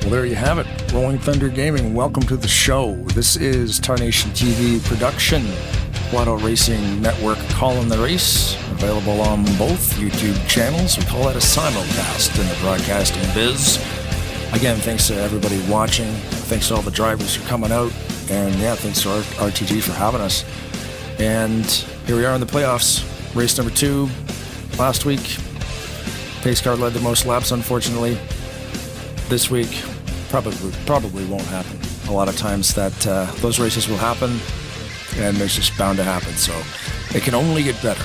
Well, there you have it. Rolling Thunder Gaming, welcome to the show. This is Tarnation TV production. Flat Out Racing Network calling the race. Available on both YouTube channels. We call that a simulcast in the broadcasting biz. Again, thanks to everybody watching. Thanks to all the drivers for coming out. And yeah, thanks to RTG for having us. And here we are in the playoffs. Race number 2 last week. Pace car led the most laps, unfortunately. This week, probably won't happen. A lot of times that those races will happen, and it's just bound to happen. So it can only get better.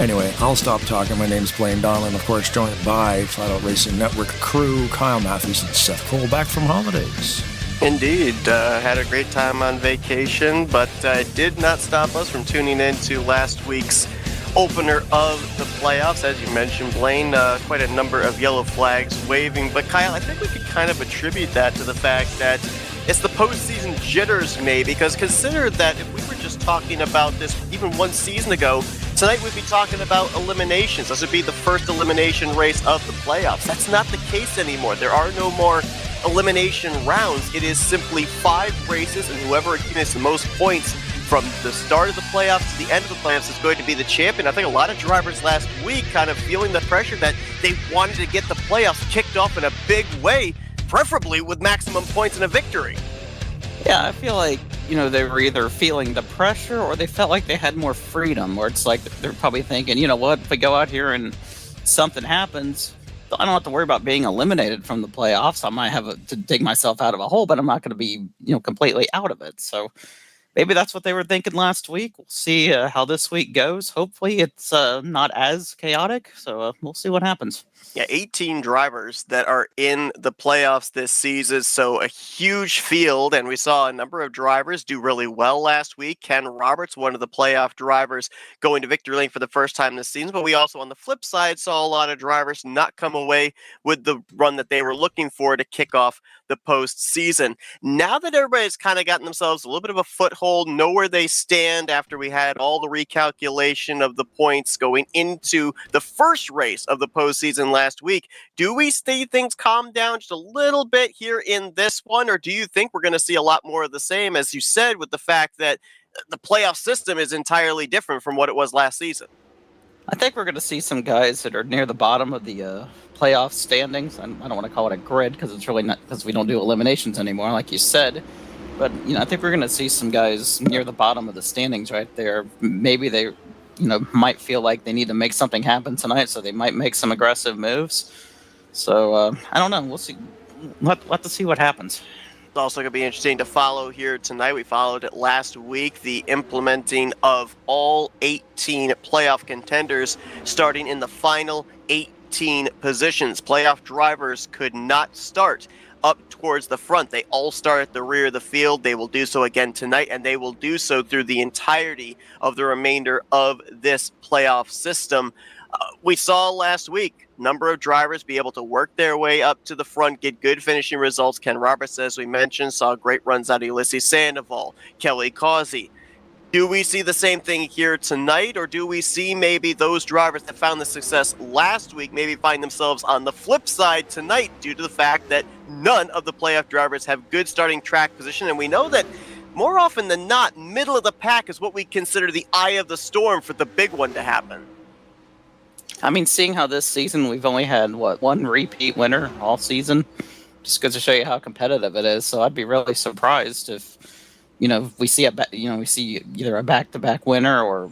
Anyway, I'll stop talking. My name's Blaine Donlan, of course, joined by Flat Out Racing Network crew, Kyle Matthews and Seth Cole, back from holidays. Indeed. Had a great time on vacation, but did not stop us from tuning in to last week's opener of the playoffs. As you mentioned, Blaine, quite a number of yellow flags waving. But Kyle, I think we could kind of attribute that to the fact that it's the postseason jitters, maybe, because consider that if we were just talking about this even one season ago, tonight we'd be talking about eliminations. This would be the first elimination race of the playoffs. That's not the case anymore. There are no more elimination rounds. It is simply 5 races, and whoever accumulates the most points from the start of the playoffs to the end of the playoffs is going to be the champion. I think a lot of drivers last week kind of feeling the pressure that they wanted to get the playoffs kicked off in a big way, preferably with maximum points and a victory. Yeah, I feel like, they were either feeling the pressure or they felt like they had more freedom, where it's like they're probably thinking, you know what, if we go out here and something happens, I don't have to worry about being eliminated from the playoffs. I might have to dig myself out of a hole, but I'm not going to be, completely out of it. So maybe that's what they were thinking last week. We'll see how this week goes. Hopefully it's not as chaotic, so we'll see what happens. Yeah, 18 drivers that are in the playoffs this season, so a huge field, and we saw a number of drivers do really well last week. Ken Roberts, one of the playoff drivers, going to victory lane for the first time this season, but we also, on the flip side, saw a lot of drivers not come away with the run that they were looking for to kick off the postseason. Now that everybody's kind of gotten themselves a little bit of a foothold, know where they stand after we had all the recalculation of the points going into the first race of the postseason last week, do we see things calm down just a little bit here in this one, or do you think we're going to see a lot more of the same, as you said, with the fact that the playoff system is entirely different from what it was last season? I think we're going to see some guys that are near the bottom of the playoff standings. I don't want to call it a grid because it's really not, because we don't do eliminations anymore, like you said. But, I think we're going to see some guys near the bottom of the standings right there. Maybe they, might feel like they need to make something happen tonight, so they might make some aggressive moves. So, I don't know. We'll see. We'll have to see what happens. It's also going to be interesting to follow here tonight. We followed it last week, the implementing of all 18 playoff contenders starting in the final 18 positions. Playoff drivers could not start up towards the front. They all start at the rear of the field. They will do so again tonight, and they will do so through the entirety of the remainder of this playoff system. We saw last week a number of drivers be able to work their way up to the front, get good finishing results. Ken Roberts, as we mentioned, saw great runs out of Ulysses Sandoval, Kelly Causey. Do we see the same thing here tonight, or do we see maybe those drivers that found the success last week maybe find themselves on the flip side tonight due to the fact that none of the playoff drivers have good starting track position? And we know that more often than not, middle of the pack is what we consider the eye of the storm for the big one to happen. I mean, seeing how this season we've only had, one repeat winner all season, just goes to show you how competitive it is. So I'd be really surprised if, we see either a back-to-back winner or,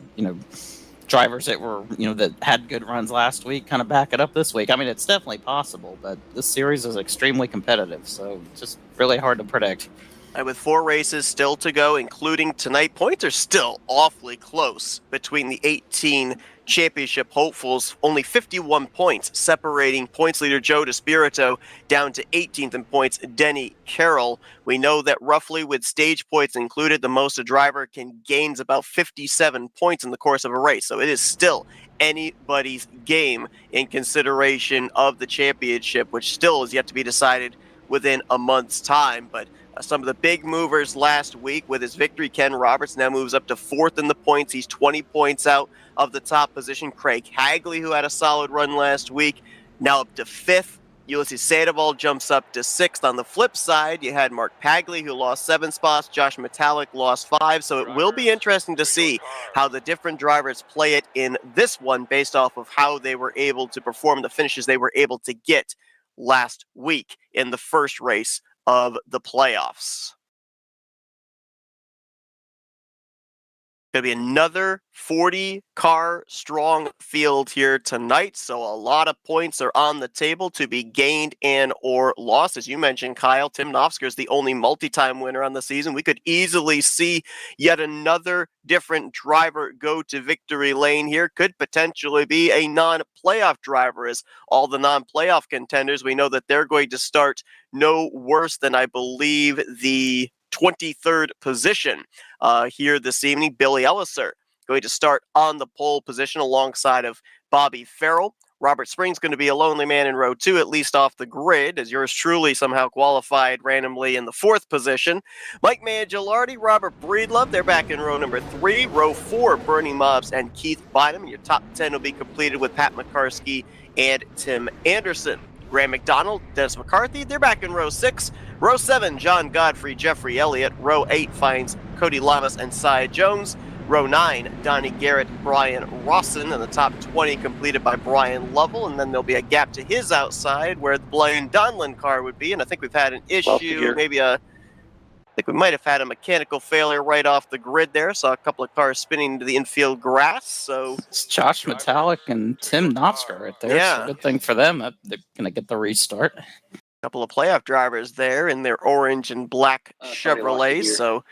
drivers that were, that had good runs last week kind of back it up this week. I mean, it's definitely possible, but this series is extremely competitive, so just really hard to predict. And with 4 races still to go, including tonight, points are still awfully close between the 18 championship hopefuls. Only 51 points separating points leader Joe DeSpirito down to 18th in points, Denny Carroll. We know that roughly with stage points included, the most a driver can gain is about 57 points in the course of a race. So it is still anybody's game in consideration of the championship, which still is yet to be decided within a month's time. But some of the big movers last week with his victory, Ken Roberts now moves up to 4th in the points. He's 20 points out of the top position. Craig Hagley, who had a solid run last week, now up to 5th. Ulysses Sandoval jumps up to 6th. On the flip side, you had Mark Pagley, who lost 7 spots. Josh Metallic lost 5. So it will be interesting to see how the different drivers play it in this one based off of how they were able to perform, the finishes they were able to get last week in the first race of the playoffs. Going to be another 40-car strong field here tonight, so a lot of points are on the table to be gained and or lost. As you mentioned, Kyle, Tim Nofsker is the only multi-time winner on the season. We could easily see yet another different driver go to victory lane here. Could potentially be a non-playoff driver, as all the non-playoff contenders, we know that they're going to start no worse than, I believe, the 23rd position here this evening. Billy Elliser going to start on the pole position alongside of Bobby Farrell. Robert Spring's going to be a lonely man in row 2, at least off the grid, as yours truly somehow qualified randomly in the 4th position. Mike Mangialardi, Robert Breedlove, they're back in row number 3. Row 4, Bernie Mobbs and Keith Bynum. Your top 10 will be completed with Pat McCarsky and Tim Anderson. Graham McDonald, Dennis McCarthy, they're back in row 6. Row 7, John Godfrey, Jeffrey Elliott. Row 8 finds Cody Lamas and Cy Jones. Row 9, Donnie Garrett, Brian Rawson, and the top 20 completed by Brian Lovell. And then there'll be a gap to his outside where the Blaine Donlin car would be. And I think we've had an issue, I think we might have had a mechanical failure right off the grid there. Saw a couple of cars spinning into the infield grass. So It's Josh Metallic and Tim Nofsker right there. Yeah. So good thing for them. They're going to get the restart. couple of playoff drivers there in their orange and black Chevrolets. So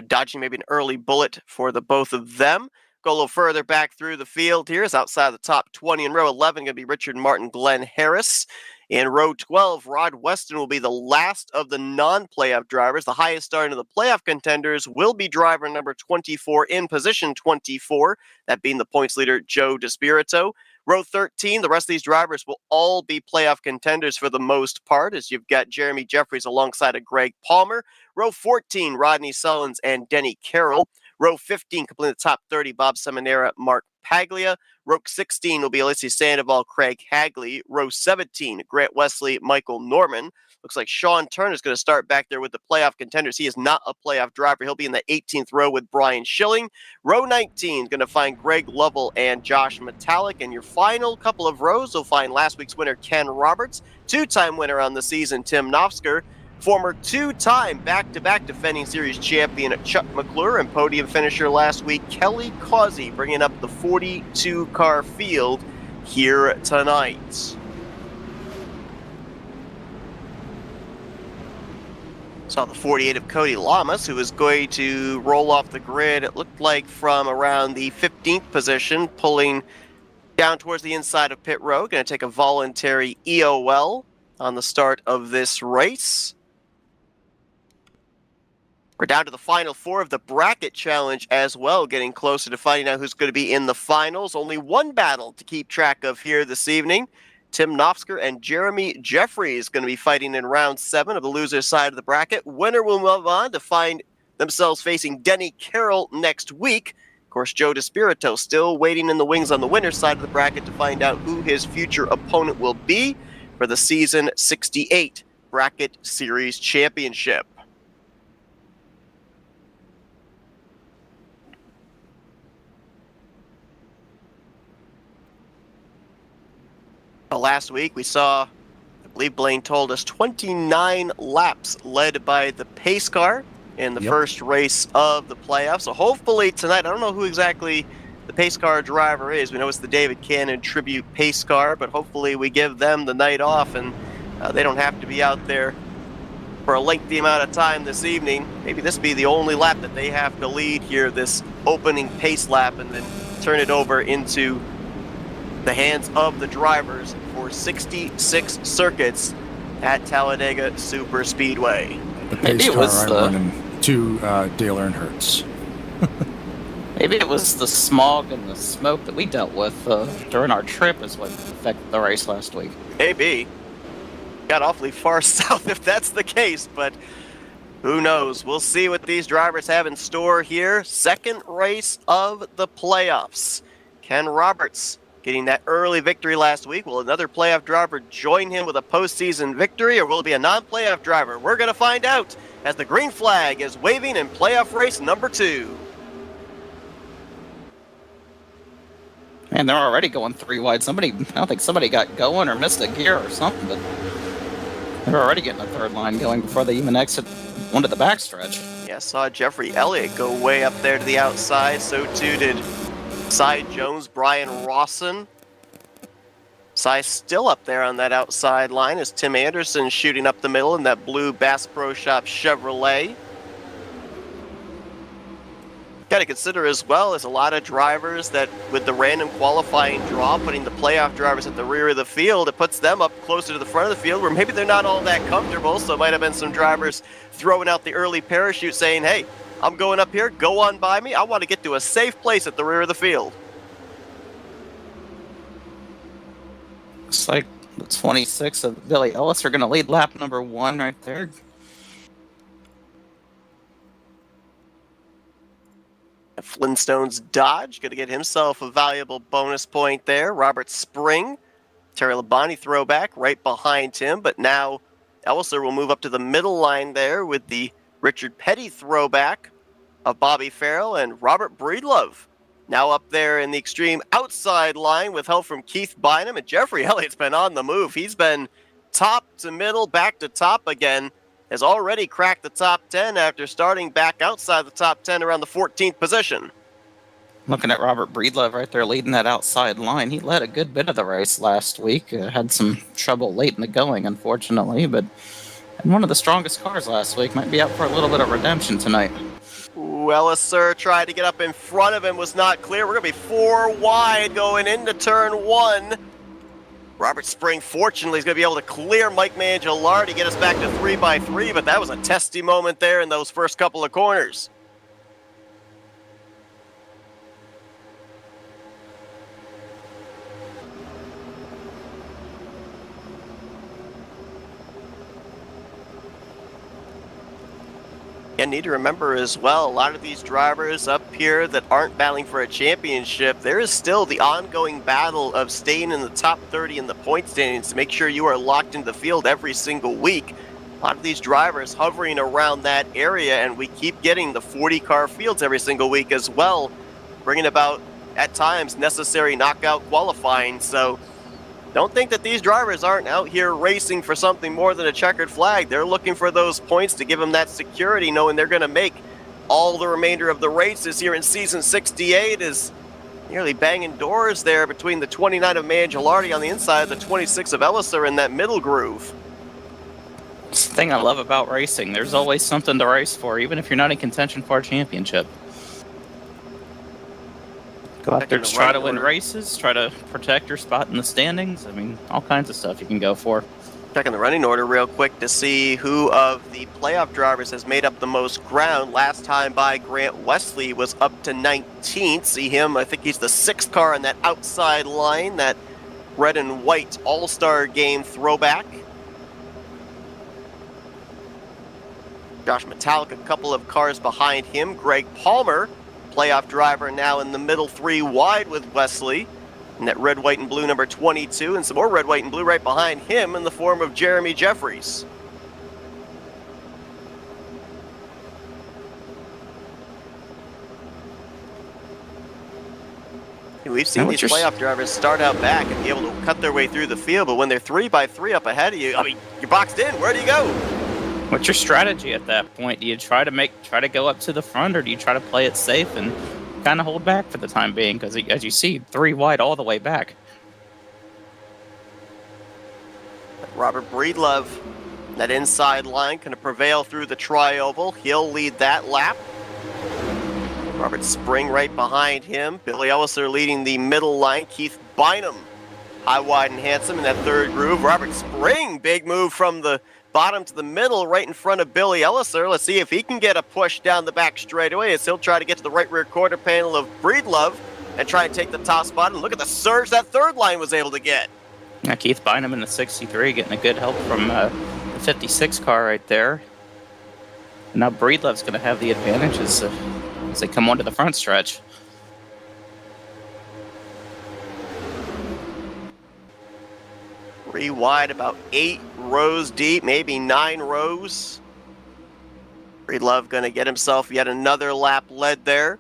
dodging maybe an early bullet for the both of them. Go a little further back through the field here. Is outside the top 20 in row 11 going to be Richard Martin, Glenn Harris. In row 12, Rod Weston will be the last of the non-playoff drivers. The highest starting of the playoff contenders will be driver number 24 in position 24, that being the points leader, Joe DeSpirito. Row 13, the rest of these drivers will all be playoff contenders for the most part, as you've got Jeremy Jeffries alongside of Greg Palmer. Row 14, Rodney Sullins and Denny Carroll. Row 15, completing the top 30, Bob Seminara, Mark Paglia. Row 16 will be Ulysses Sandoval, Craig Hagley. Row 17, Grant Wesley, Michael Norman. Looks like Sean Turner is going to start back there with the playoff contenders. He is not a playoff driver. He'll be in the 18th row with Brian Schilling. Row 19 is going to find Greg Lovell and Josh Metallic. And your final couple of rows will find last week's winner, Ken Roberts, two-time winner on the season, Tim Nofsker, former two-time back-to-back defending series champion Chuck McClure, and podium finisher last week, Kelly Causey, bringing up the 42-car field here tonight. Saw the 48 of Cody Lamas, who was going to roll off the grid, it looked like from around the 15th position, pulling down towards the inside of pit road. Going to take a voluntary EOL on the start of this race. We're down to the final four of the bracket challenge as well, getting closer to finding out who's going to be in the finals. Only one battle to keep track of here this evening. Tim Nofsker and Jeremy Jeffries going to be fighting in round 7 of the loser's side of the bracket. Winner will move on to find themselves facing Denny Carroll next week. Of course, Joe DeSpirito still waiting in the wings on the winner's side of the bracket to find out who his future opponent will be for the season 68 Bracket Series Championship. Last week we saw, I believe Blaine told us, 29 laps led by the pace car in the first race of the playoffs. So hopefully tonight, I don't know who exactly the pace car driver is. We know it's the David Cannon Tribute pace car, but hopefully we give them the night off and they don't have to be out there for a lengthy amount of time this evening. Maybe this will be the only lap that they have to lead here, this opening pace lap, and then turn it over into the hands of the drivers for 66 circuits at Talladega Super Speedway. The pace car I'm running to Dale Earnhardt's. Maybe it was the smog and the smoke that we dealt with during our trip is what affected the race last week. Maybe. Got awfully far south if that's the case, but who knows? We'll see what these drivers have in store here. Second race of the playoffs. Ken Roberts getting that early victory last week. Will another playoff driver join him with a postseason victory, or will it be a non-playoff driver? We're going to find out as the green flag is waving in playoff race number 2. Man, they're already going 3 wide. I don't think somebody got going or missed a gear or something, but they're already getting a third line going before they even exit onto the backstretch. Yeah, saw Jeffrey Elliott go way up there to the outside. So too did Cy Jones, Brian Rawson. Cy still up there on that outside line as Tim Anderson shooting up the middle in that blue Bass Pro Shop Chevrolet. Got to consider as well as a lot of drivers that with the random qualifying draw, putting the playoff drivers at the rear of the field, it puts them up closer to the front of the field where maybe they're not all that comfortable. So it might have been some drivers throwing out the early parachute saying, hey, I'm going up here, go on by me. I want to get to a safe place at the rear of the field. Looks like the 26 of Billy Ellis are going to lead lap number 1 right there. Flintstone's Dodge going to get himself a valuable bonus point there. Robert Spring, Terry Labonte throwback right behind him, but now Elliser will move up to the middle line there with the Richard Petty throwback of Bobby Farrell and Robert Breedlove. Now up there in the extreme outside line with help from Keith Bynum, and Jeffrey Elliott's been on the move. He's been top to middle, back to top again. Has already cracked the top 10 after starting back outside the top 10 around the 14th position. Looking at Robert Breedlove right there leading that outside line. He led a good bit of the race last week. Had some trouble late in the going, unfortunately, but had one of the strongest cars last week. Might be up for a little bit of redemption tonight. Elliser tried to get up in front of him, was not clear. We're going to be 4 wide going into turn 1. Robert Spring, fortunately, is going to be able to clear Mike Mangialardi, get us back to 3x3, but that was a testy moment there in those first couple of corners. And need to remember as well, a lot of these drivers up here that aren't battling for a championship, there is still the ongoing battle of staying in the top 30 in the point standings to make sure you are locked into the field every single week. A lot of these drivers hovering around that area, and we keep getting the 40-car fields every single week as well, bringing about, at times, necessary knockout qualifying. So don't think that these drivers aren't out here racing for something more than a checkered flag. They're looking for those points to give them that security, knowing they're going to make all the remainder of the races here in season 68 is nearly banging doors there between the 29 of Mangialardi on the inside, the 26 of Elliser in that middle groove. It's the thing I love about racing. There's always something to race for, even if you're not in contention for a championship. Go out there, just try to win races, try to protect your spot in the standings. I mean, all kinds of stuff you can go for. Checking the running order real quick to see who of the playoff drivers has made up the most ground. Last time by, Grant Wesley was up to 19th. See him, I think he's the 6th car on that outside line, that red and white all-star game throwback. Josh Metallic, a couple of cars behind him. Greg Palmer, playoff driver, now in the middle 3 wide with Wesley. And that red, white, and blue number 22, and some more red, white, and blue right behind him in the form of Jeremy Jeffries. We've seen these playoff drivers start out back and be able to cut their way through the field, but when they're 3x3 up ahead of you, I mean, you're boxed in. Where do you go? What's your strategy at that point? Do you try to go up to the front, or do you try to play it safe and kind of hold back for the time being? Because as you see, 3 wide all the way back. Robert Breedlove, that inside line, going to prevail through the tri-oval. He'll lead that lap. Robert Spring right behind him. Billy Elliser leading the middle line. Keith Bynum, high, wide, and handsome in that 3rd groove. Robert Spring, big move from the bottom to the middle, right in front of Billy Elliser. Let's see if he can get a push down the back straightaway as he'll try to get to the right rear quarter panel of Breedlove and try and take the top spot. And look at the surge that 3rd line was able to get. Now Keith Bynum in the 63 getting a good help from the 56 car right there. And now Breedlove's going to have the advantage as they come onto the front stretch. 3 wide, about 8 rows deep, maybe 9 rows. Breedlove going to get himself yet another lap led there,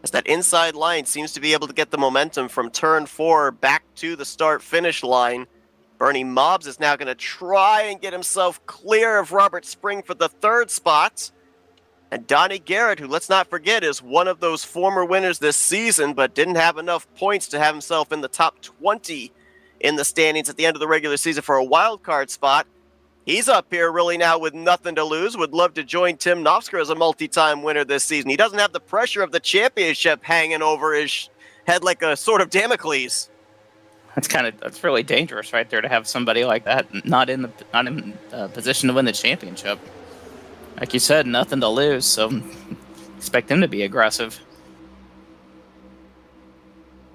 as that inside line seems to be able to get the momentum from turn 4 back to the start-finish line. Bernie Mobbs is now going to try and get himself clear of Robert Spring for the 3rd spot. And Donnie Garrett, who, let's not forget, is one of those former winners this season, but didn't have enough points to have himself in the top 20 in the standings at the end of the regular season for a wild card spot. He's up here really now with nothing to lose. Would love to join Tim Nofsker as a multi-time winner this season. He doesn't have the pressure of the championship hanging over his head like a sword of Damocles. That's really dangerous right there to have somebody like that not in position to win the championship. Like you said, nothing to lose, so expect him to be aggressive.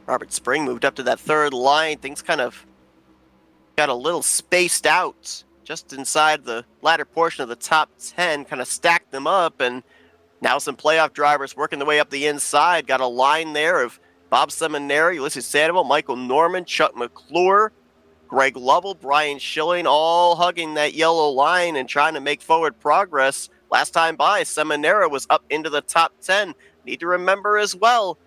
Robert Spring moved up to that 3rd line. Things kind of got a little spaced out just inside the latter portion of the top 10, kind of stacked them up, and now some playoff drivers working their way up the inside. Got a line there of Bob Seminary, Ulysses Sandoval, Michael Norman, Chuck McClure, Greg Lovell, Brian Schilling, all hugging that yellow line and trying to make forward progress. Last time by, Seminara was up into the top 10. Need to remember as well,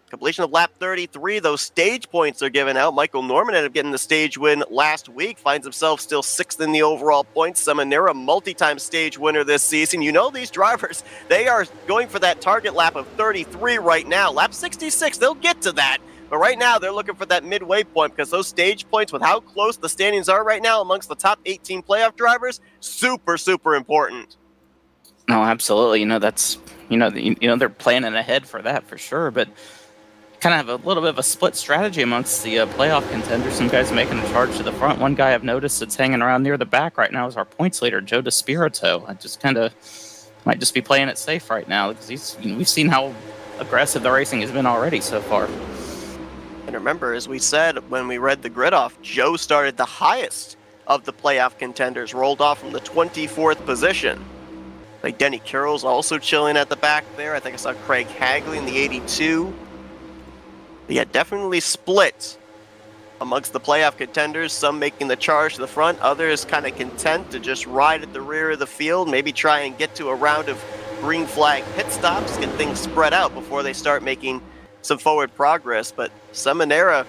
completion of lap 33, those stage points are given out. Michael Norman ended up getting the stage win last week, finds himself still 6th in the overall points. Seminara, multi-time stage winner this season. You know these drivers, they are going for that target lap of 33 right now. Lap 66, they'll get to that. But right now, they're looking for that midway point, because those stage points, with how close the standings are right now amongst the top 18 playoff drivers, super, super important. No, absolutely. They're planning ahead for that for sure, but kind of have a little bit of a split strategy amongst the playoff contenders. Some guys making a charge to the front. One guy I've noticed that's hanging around near the back right now is our points leader, Joe DeSpirito. I just kind of might just be playing it safe right now, because we've seen how aggressive the racing has been already so far. And remember, as we said when we read the grid off, Joe started the highest of the playoff contenders, rolled off from the 24th position. Like Denny Carroll's also chilling at the back there. I think I saw Craig Hagley in the 82. But yeah, definitely split amongst the playoff contenders. Some making the charge to the front, others kind of content to just ride at the rear of the field, maybe try and get to a round of green flag pit stops, get things spread out before they start making some forward progress. But Seminara,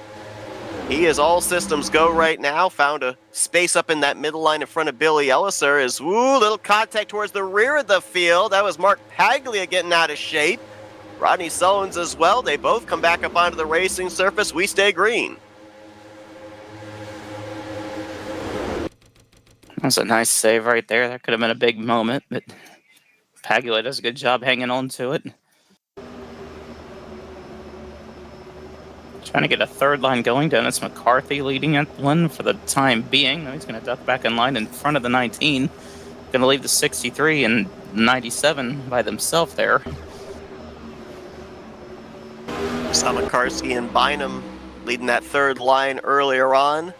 he is all systems go right now. Found a space up in that middle line in front of Billy Elliser. Is little contact towards the rear of the field. That was Mark Paglia getting out of shape. Rodney Sullins as well. They both come back up onto the racing surface. We stay green. That's a nice save right there. That could have been a big moment, but Paglia does a good job hanging on to it. Trying to get a 3rd line going. Dennis McCarthy leading at one for the time being. Now he's going to duck back in line in front of the 19. Going to leave the 63 and 97 by themselves there. Saw McCarthy and Bynum leading that 3rd line earlier on.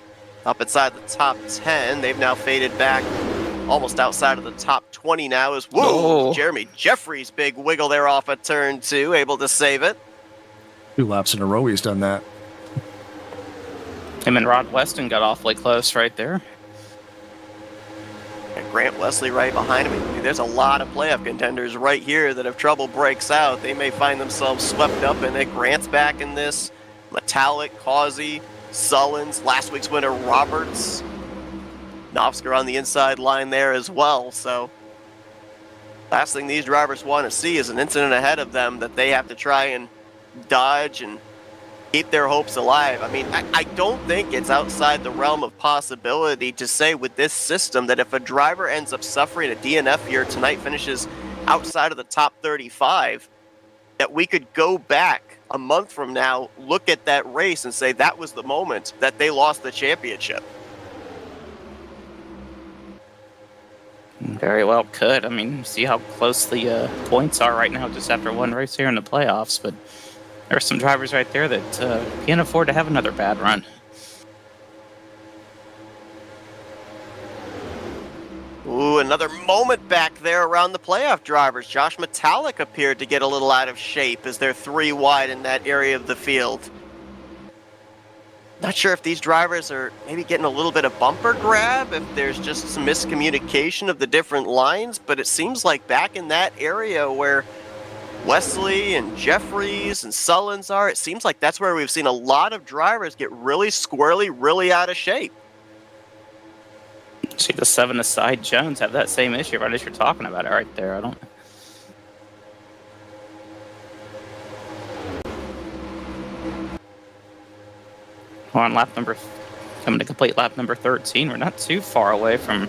Up inside the top 10. They've now faded back almost outside of the top 20 now. Jeremy Jeffries' big wiggle there off of turn 2, able to save it. 2 laps in a row he's done that. Him and Rod Weston got awfully close right there. And Grant Wesley right behind him. There's a lot of playoff contenders right here that if trouble breaks out, they may find themselves swept up in it. Grant's back in this. Metallic, Causey, Sullins, last week's winner Roberts. Nofsker on the inside line there as well. So last thing these drivers want to see is an incident ahead of them that they have to try and dodge and keep their hopes alive. I mean, I don't think it's outside the realm of possibility to say with this system that if a driver ends up suffering a DNF here tonight, finishes outside of the top 35, that we could go back a month from now, look at that race and say that was the moment that they lost the championship. Very well could. I mean, see how close the points are right now just after one race here in the playoffs, but there are some drivers right there that can't afford to have another bad run. Ooh, another moment back there around the playoff drivers. Josh Metallic appeared to get a little out of shape as they're 3 wide in that area of the field. Not sure if these drivers are maybe getting a little bit of bumper grab, if there's just some miscommunication of the different lines, but it seems like back in that area where Wesley and Jeffries and Sullins are, it seems like that's where we've seen a lot of drivers get really squirrely, really out of shape. See the 7 aside Jones have that same issue right as you're talking about it right there. I don't. On coming to complete lap number 13, we're not too far away from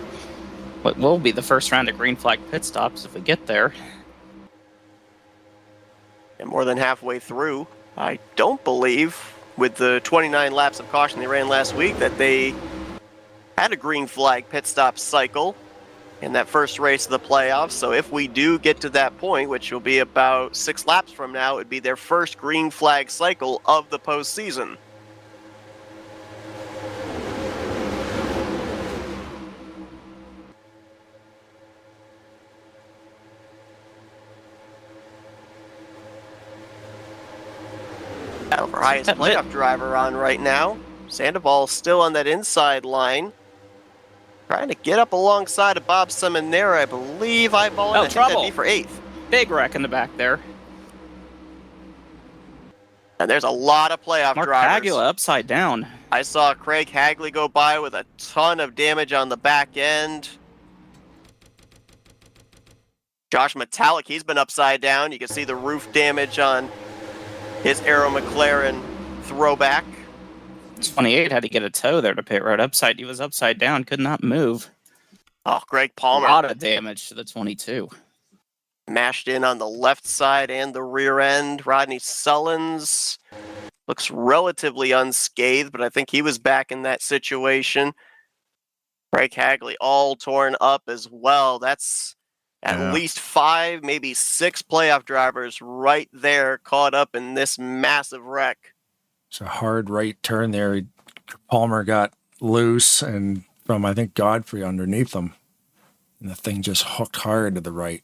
what will be the first round of green flag pit stops if we get there. And more than halfway through, I don't believe, with the 29 laps of caution they ran last week, that they had a green flag pit stop cycle in that first race of the playoffs. So if we do get to that point, which will be about 6 laps from now, it would be their first green flag cycle of the postseason. Battle for highest playoff driver on right now. Sandoval still on that inside line. Trying to get up alongside of Bob Seminara, I believe, eyeballing. I think that'd be for 8th. Big wreck in the back there. And there's a lot of playoff Mark drivers. Hagula upside down. I saw Craig Hagley go by with a ton of damage on the back end. Josh Metallic, he's been upside down. You can see the roof damage on his Aero McLaren throwback. 28 had to get a tow there to pit road. He was upside down, could not move. Oh, Greg Palmer. A lot of damage to the 22. Mashed in on the left side and the rear end. Rodney Sullins looks relatively unscathed, but I think he was back in that situation. Craig Hagley all torn up as well. That's at least 5, maybe 6 playoff drivers right there caught up in this massive wreck. It's a hard right turn there. Palmer got loose and from, I think, Godfrey underneath him. And the thing just hooked hard to the right.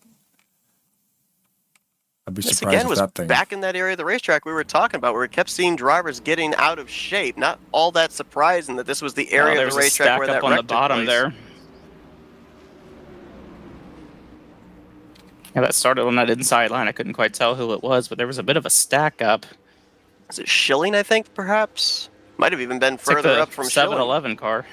I'd be surprised again if was that thing... back in that area of the racetrack we were talking about, where we kept seeing drivers getting out of shape. Not all that surprising that this was the area of the racetrack where that wreck took place. On the bottom there. Yeah, that started on that inside line. I couldn't quite tell who it was, but there was a bit of a stack up. Is it Schilling, I think, perhaps? Might have even been further up from 7-Eleven car.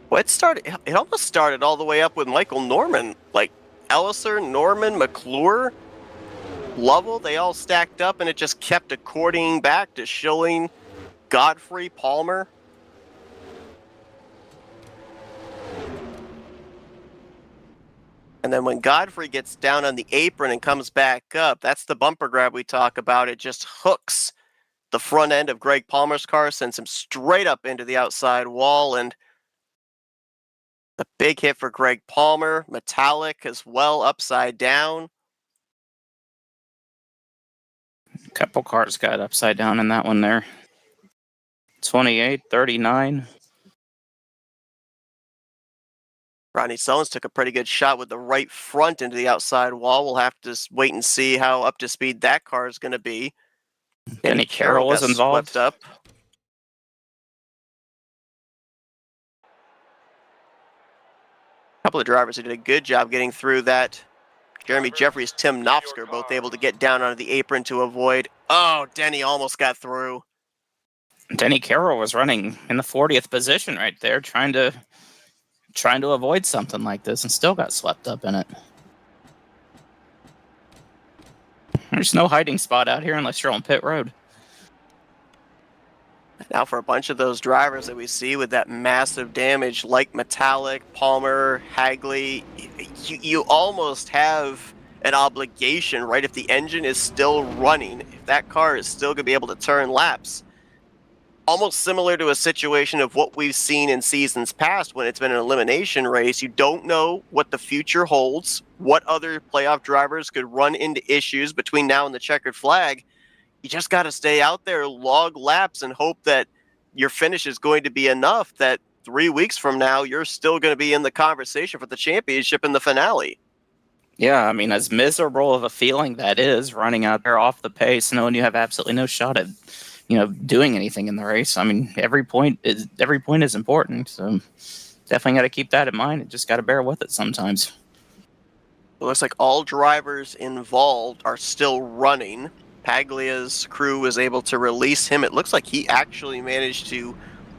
Well, it almost started all the way up with Michael Norman. Like, Elliser, Norman, McClure, Lovell, they all stacked up, and it just kept according back to Schilling, Godfrey, Palmer. And then when Godfrey gets down on the apron and comes back up, that's the bumper grab we talk about. It just hooks the front end of Greg Palmer's car, sends him straight up into the outside wall, and a big hit for Greg Palmer. Metallic as well, upside down. A couple cars got upside down in that one there. 28, 39. Rodney Sullins took a pretty good shot with the right front into the outside wall. We'll have to wait and see how up to speed that car is going to be. Danny Carroll was involved. Swept up. A couple of drivers who did a good job getting through that. Jeremy Jeffries, Tim Knopfsker, both able to get down onto the apron to avoid. Oh, Denny almost got through. Denny Carroll was running in the 40th position right there, trying to avoid something like this, and still got swept up in it. There's no hiding spot out here unless you're on pit road. Now for a bunch of those drivers that we see with that massive damage, like Metallic, Palmer, Hagley, you almost have an obligation, right? If the engine is still running, if that car is still going to be able to turn laps, almost similar to a situation of what we've seen in seasons past when it's been an elimination race. You don't know what the future holds, what other playoff drivers could run into issues between now and the checkered flag. You just got to stay out there, log laps, and hope that your finish is going to be enough that 3 weeks from now, you're still going to be in the conversation for the championship in the finale. Yeah, I mean, as miserable of a feeling that is, running out there off the pace, knowing you have absolutely no shot at doing anything in the race. I mean, every point is important. So definitely got to keep that in mind and just got to bear with it sometimes. It looks like all drivers involved are still running. Paglia's crew was able to release him. It looks like he actually managed to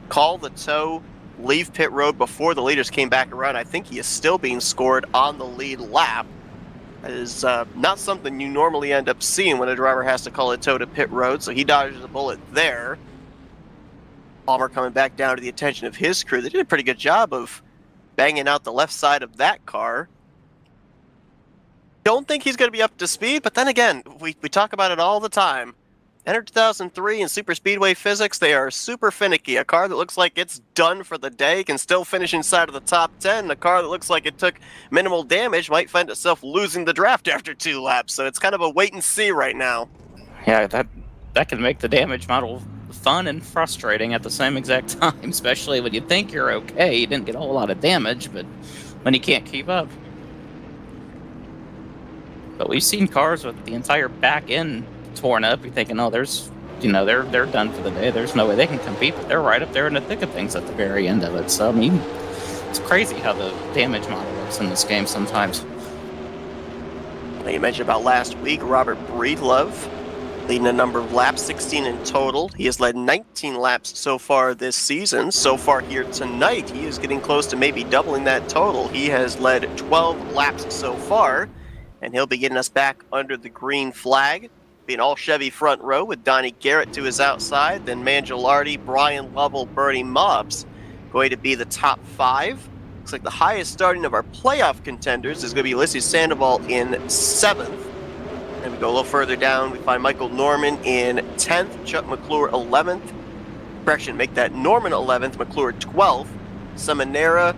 call the tow, leave pit road before the leaders came back around. I think he is still being scored on the lead lap. That is not something you normally end up seeing when a driver has to call a tow to pit road, so he dodges a bullet there. Palmer coming back down to the attention of his crew. They did a pretty good job of banging out the left side of that car. Don't think he's going to be up to speed, but then again, we talk about it all the time. NR2003 and super speedway physics, they are super finicky. A car that looks like it's done for the day can still finish inside of the top 10. A car that looks like it took minimal damage might find itself losing the draft after 2 laps. So it's kind of a wait and see right now. Yeah, that can make the damage model fun and frustrating at the same exact time, especially when you think you're okay. You didn't get a whole lot of damage, but when you can't keep up. But we've seen cars with the entire back end torn up. You're thinking, oh, there's, they're done for the day. There's no way they can compete, but they're right up there in the thick of things at the very end of it. So, I mean, it's crazy how the damage model works in this game sometimes. Now you mentioned about last week, Robert Breedlove leading a number of laps, 16 in total. He has led 19 laps so far this season. So far here tonight, he is getting close to maybe doubling that total. He has led 12 laps so far, and he'll be getting us back under the green flag. Being all Chevy front row with Donnie Garrett to his outside, then Mangialardi, Brian Lovell, Bernie Mobbs going to be the top 5. Looks like the highest starting of our playoff contenders is going to be Ulysses Sandoval in 7th. Then we go a little further down, we find Michael Norman in 10th, Chuck McClure 11th. Correction, make that Norman 11th, McClure 12th. Seminara,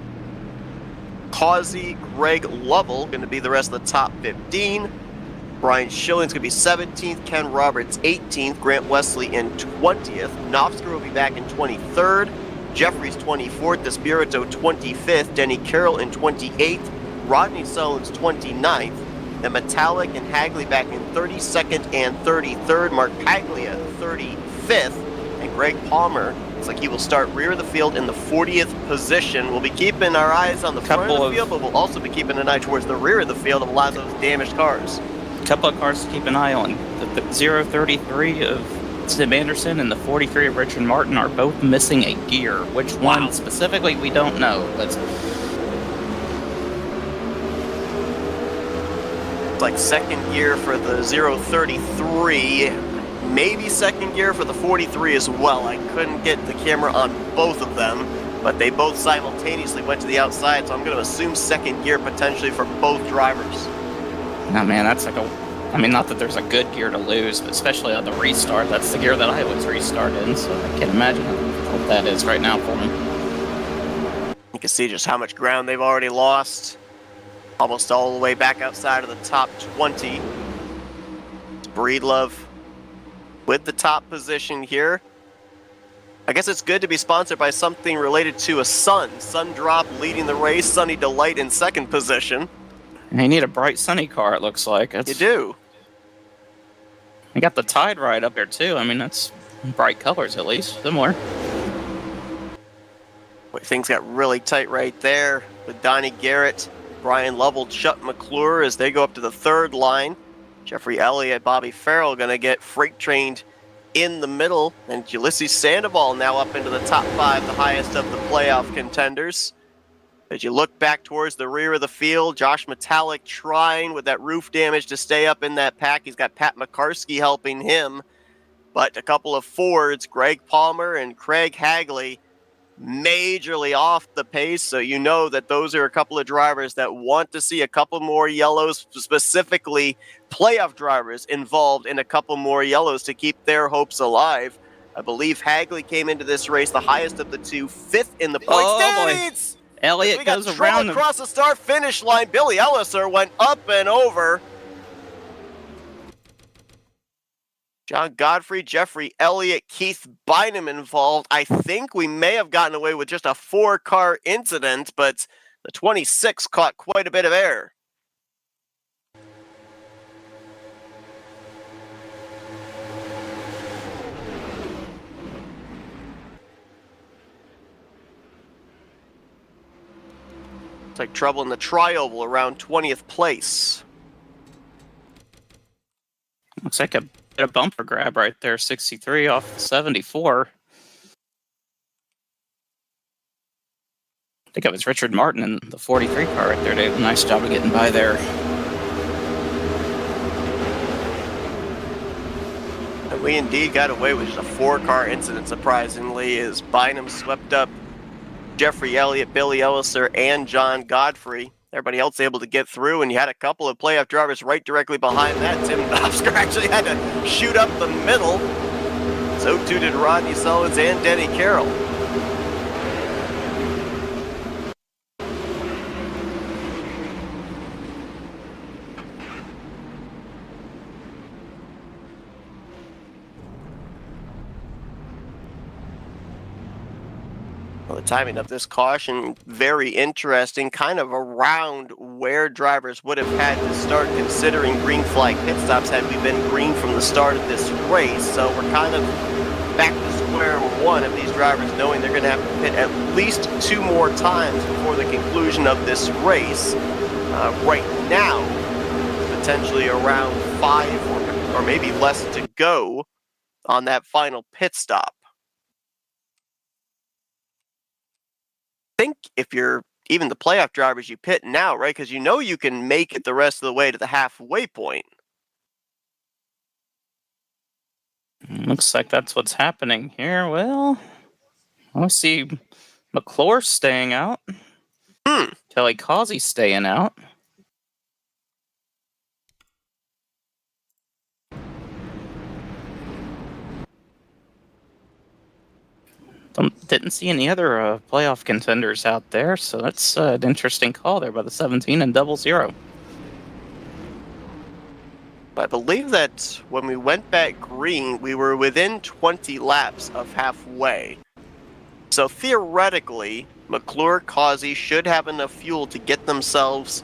Causey, Greg Lovell going to be the rest of the top 15. Brian Schilling's going to be 17th, Ken Roberts 18th, Grant Wesley in 20th. Knopfsker will be back in 23rd, Jeffries 24th, Despirito 25th, Denny Carroll in 28th, Rodney Sullins 29th, then Metallic and Hagley back in 32nd and 33rd, Mark Paglia 35th, and Greg Palmer looks like he will start rear of the field in the 40th position. We'll be keeping our eyes on the front of the field, but we'll also be keeping an eye towards the rear of the field of a lot of those damaged cars. Couple of cars to keep an eye on. The 033 of Tim Anderson and the 43 of Richard Martin are both missing a gear. Which one specifically, we don't know. But it's like second gear for the 033, maybe second gear for the 43 as well. I couldn't get the camera on both of them, but they both simultaneously went to the outside, so I'm going to assume second gear potentially for both drivers. Oh man, that's like not that there's a good gear to lose, but especially on the restart. That's the gear that I always restart in, so I can't imagine what that is right now for me. You can see just how much ground they've already lost. Almost all the way back outside of the top 20. It's Breedlove with the top position here. I guess it's good to be sponsored by something related to a sun. Sundrop leading the race, Sunny Delight in second position. And you need a bright, sunny car, it looks like. You do. You got the Tide Ride up there, too. I mean, that's bright colors, at least. Similar. Boy, things got really tight right there with Donnie Garrett, Brian Lovell, Chuck McClure as they go up to the third line. Jeffrey Elliott, Bobby Farrell going to get freight trained in the middle. And Ulysses Sandoval now up into the top 5, the highest of the playoff contenders. As you look back towards the rear of the field, Josh Metallic trying with that roof damage to stay up in that pack. He's got Pat McCarskey helping him. But a couple of Fords, Greg Palmer and Craig Hagley, majorly off the pace. So you know that those are a couple of drivers that want to see a couple more yellows, specifically playoff drivers involved in a couple more yellows to keep their hopes alive. I believe Hagley came into this race the highest of the two, 5th in the points standings. Elliott goes around across the start-finish line. Billy Elliser went up and over. John Godfrey, Jeffrey Elliott, Keith Bynum involved. I think we may have gotten away with just a 4-car incident, but the 26 caught quite a bit of air. It's like trouble in the tri-oval around 20th place. Looks like a bit of bumper grab right there. 63 off the 74. I think it was Richard Martin in the 43 car right there. They did a nice job of getting by there. And we indeed got away with just a 4-car incident, surprisingly, as Bynum swept up Jeffrey Elliott, Billy Elliser, and John Godfrey. Everybody else able to get through, and you had a couple of playoff drivers right directly behind that. Tim Oscar actually had to shoot up the middle. So too did Rodney Sullins and Denny Carroll. Well, the timing of this caution, very interesting, kind of around where drivers would have had to start considering green flag pit stops had we been green from the start of this race. So we're kind of back to square one of these drivers knowing they're going to have to pit at least 2 more times before the conclusion of this race. Right now, potentially around 5 or maybe less to go on that final pit stop. Think if you're even the playoff drivers, you pit now, right? Because you know you can make it the rest of the way to the halfway point. Looks like that's what's happening here. Well, I see McClure staying out. Kelly Causey staying out. Didn't see any other playoff contenders out there, so that's an interesting call there by the 17 and 00. I believe that when we went back green, we were within 20 laps of halfway. So theoretically, McClure, Causey should have enough fuel to get themselves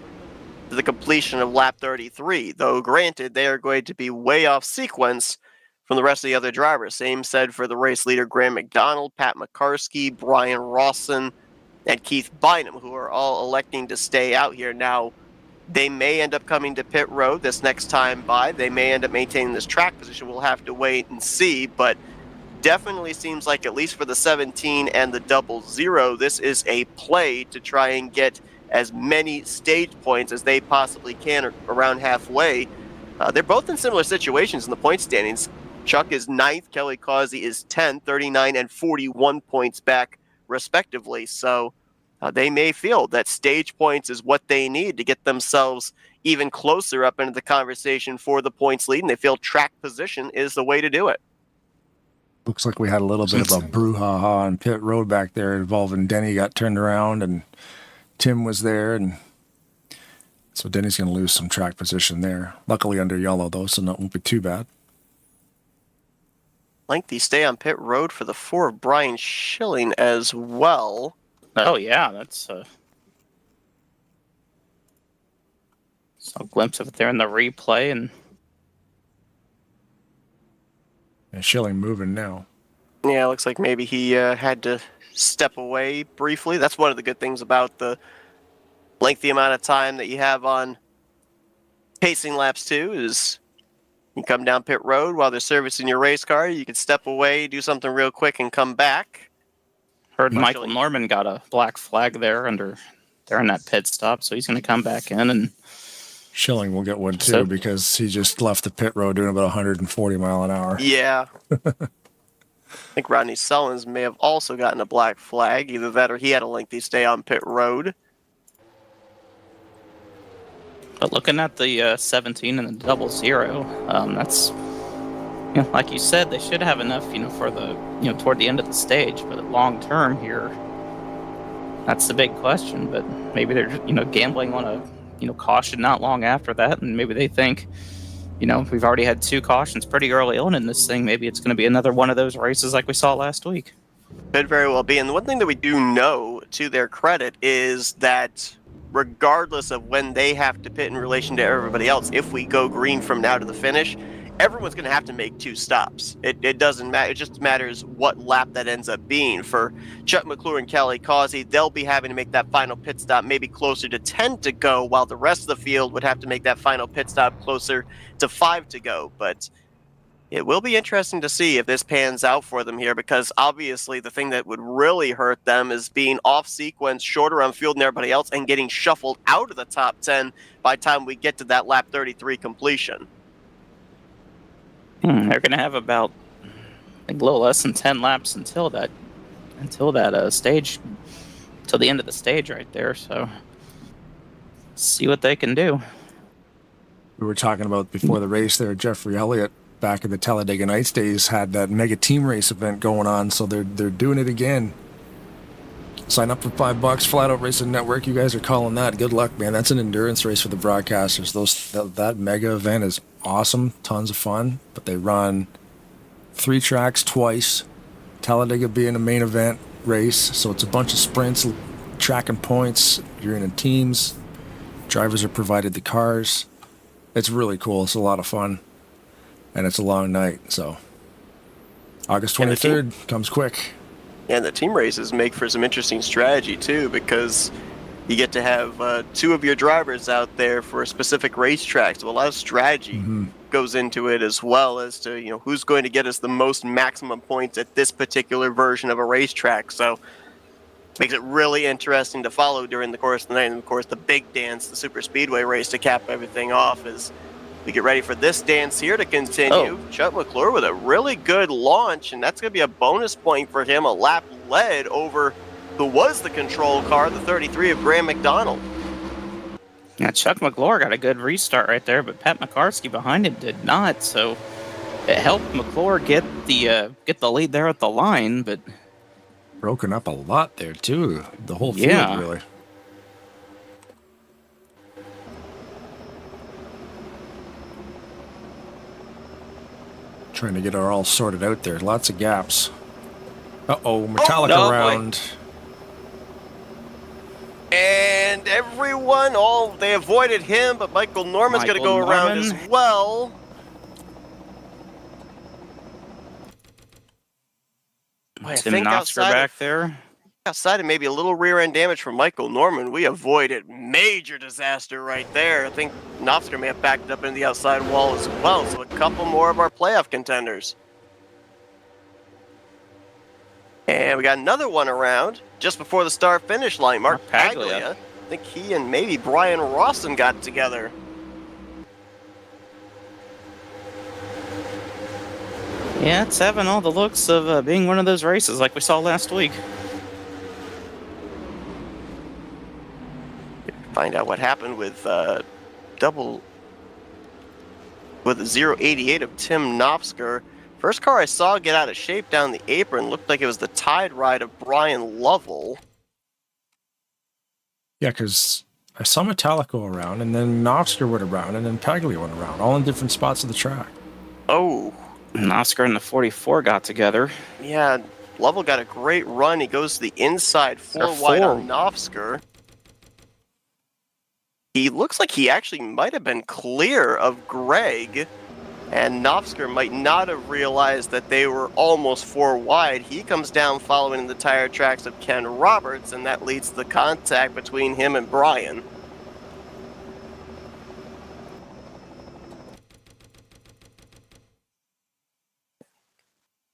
to the completion of lap 33, though granted, they are going to be way off sequence from the rest of the other drivers. Same said for the race leader Graham McDonald, Pat McCarsky, Brian Rawson, and Keith Bynum, who are all electing to stay out here. Now, they may end up coming to pit road this next time by. They may end up maintaining this track position. We'll have to wait and see, but definitely seems like, at least for the 17 and the 00, this is a play to try and get as many stage points as they possibly can around halfway. They're both in similar situations in the point standings. Chuck is 9th, Kelly Causey is 10th, 39 and 41 points back, respectively. So they may feel that stage points is what they need to get themselves even closer up into the conversation for the points lead, and they feel track position is the way to do it. Looks like we had a little bit of a brouhaha on pit road back there involving Denny got turned around and Tim was there, and so Denny's going to lose some track position there. Luckily under yellow, though, so that won't be too bad. Lengthy stay on pit road for the 4 of Brian Schilling as well. Oh, yeah, that's some glimpse of it there in the replay. And Schilling moving now. Yeah, looks like maybe he had to step away briefly. That's one of the good things about the lengthy amount of time that you have on pacing laps too, is you come down pit road while they're servicing your race car. You can step away, do something real quick, and come back. Heard Michael Norman got a black flag there during that pit stop, so he's going to come back in. And Schilling will get one too, because he just left the pit road doing about 140 mile an hour. Yeah. I think Rodney Sullins may have also gotten a black flag. Either that or he had a lengthy stay on pit road. But looking at the 17 and the 00, that's, like you said, they should have enough, for the, toward the end of the stage. But long term here, that's the big question. But maybe they're, gambling on a, caution not long after that, and maybe they think, we've already had 2 cautions pretty early on in this thing. Maybe it's going to be another one of those races like we saw last week. Could very well be. And the one thing that we do know, to their credit, is that regardless of when they have to pit in relation to everybody else, if we go green from now to the finish, everyone's going to have to make 2 stops. It doesn't matter. It just matters what lap that ends up being. For Chuck McClure and Kelly Causey, they'll be having to make that final pit stop maybe closer to 10 to go, while the rest of the field would have to make that final pit stop closer to 5 to go. But it will be interesting to see if this pans out for them here, because obviously the thing that would really hurt them is being off sequence, shorter on field than everybody else, and getting shuffled out of the top 10 by the time we get to that lap 33 completion. They're going to have about a little less than 10 laps until that stage, till the end of the stage right there. So see what they can do. We were talking about before the race there, Jeffrey Elliott, back in the Talladega Nights days, had that mega team race event going on, so they're doing it again. Sign up for $5, Flat Out Racing Network. You guys are calling that. Good luck, man. That's an endurance race for the broadcasters. That mega event is awesome, tons of fun, but they run 3 tracks twice. Talladega being a main event race, so it's a bunch of sprints, tracking points. You're in teams. Drivers are provided the cars. It's really cool. It's a lot of fun. And it's a long night, so August 23rd comes quick. And the team races make for some interesting strategy, too, because you get to have 2 of your drivers out there for a specific racetrack. So a lot of strategy goes into it, as well as to, who's going to get us the most maximum points at this particular version of a racetrack. So it makes it really interesting to follow during the course of the night. And, of course, the big dance, the super speedway race to cap everything off, is we get ready for this dance here to continue. Chuck McClure with a really good launch, and that's going to be a bonus point for him, a lap led over who was the control car, the 33 of Graham McDonald. Yeah, Chuck McClure got a good restart right there, but Pat McCarskey behind him did not, so it helped McClure get the lead there at the line, but broken up a lot there, too. The whole field, really. Trying to get her all sorted out there. Lots of gaps. Metallica round. And everyone, they avoided him, but Michael Norman's going to go around as well. Tim Knopfler back there. Outside of maybe a little rear end damage from Michael Norman, we avoided major disaster right there. I think Knopfler may have backed up into the outside wall as well, so a couple more of our playoff contenders. And we got another one around just before the start finish line. Mark Paglia. I think he and maybe Brian Rawson got together. Yeah, it's having all the looks of being one of those races like we saw last week. Find out what happened with the 088 of Tim Knopfler. First car I saw get out of shape down the apron looked like it was the Tide Ride of Brian Lovell. Yeah, because I saw Metallica around, and then Knopfler went around, and then Paglia went around, all in different spots of the track. Oh. Knopfler and the 44 got together. Yeah, Lovell got a great run. He goes to the inside, 4 wide on Knopfler. He looks like he actually might have been clear of Greg, and Knopfler might not have realized that they were almost 4 wide. He comes down following the tire tracks of Ken Roberts, and that leads to the contact between him and Brian.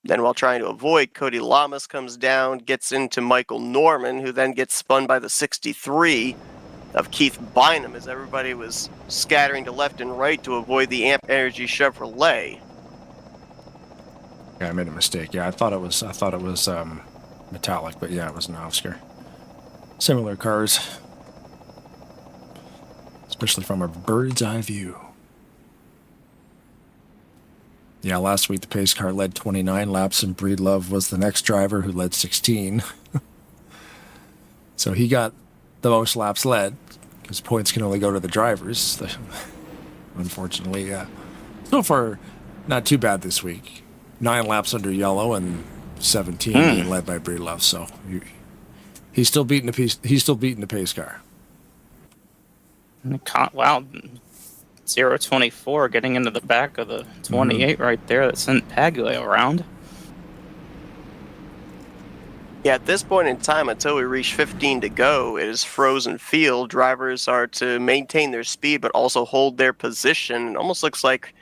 Then while trying to avoid, Cody Lamas comes down, gets into Michael Norman, who then gets spun by the 63 of Keith Bynum as everybody was scattering to left and right to avoid the Amp Energy Chevrolet. Yeah, I made a mistake. Yeah, I thought it was metallic, but yeah, it was an Oscar. Similar cars, especially from a bird's eye view. Yeah, last week the pace car led 29 laps, and Breedlove was the next driver who led 16. So he got the most laps led, because points can only go to the drivers. Unfortunately, yeah. So far, not too bad this week. 9 laps under yellow and 17 being led by Breedlove. So he's still beating the pace car. Wow, 024 getting into the back of the 28 right there that sent Paglia around. Yeah, at this point in time, until we reach 15 to go, it is frozen field. Drivers are to maintain their speed, but also hold their position. It almost looks like,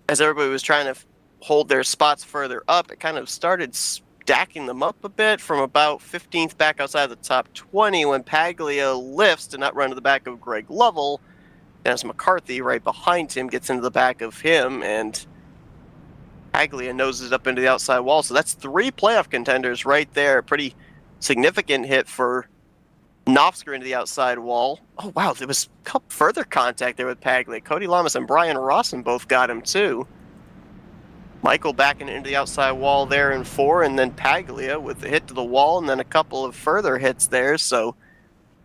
as everybody was trying to hold their spots further up, it kind of started stacking them up a bit from about 15th back outside the top 20 when Paglia lifts to not run to the back of Greg Lovell. Dennis McCarthy right behind him gets into the back of him, and Paglia noses up into the outside wall. So that's 3 playoff contenders right there. Pretty significant hit for Knopfsker into the outside wall. Oh, wow, there was a couple further contact there with Paglia. Cody Lamas and Brian Rawson both got him, too. Michael backing into the outside wall there in 4, and then Paglia with the hit to the wall, and then a couple of further hits there. So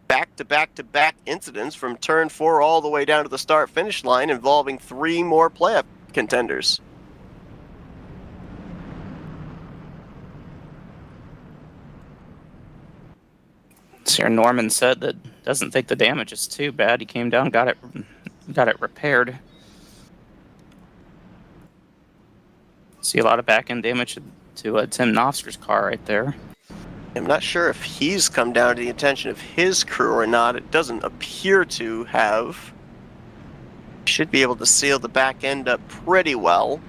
back-to-back-to-back incidents from turn 4 all the way down to the start-finish line involving 3 more playoff contenders. Sir Norman said that doesn't think the damage is too bad. He came down, got it repaired. See a lot of back-end damage to Tim Knopfsker's car right there. I'm not sure if he's come down to the attention of his crew or not. It doesn't appear to have. Should be able to seal the back end up pretty well.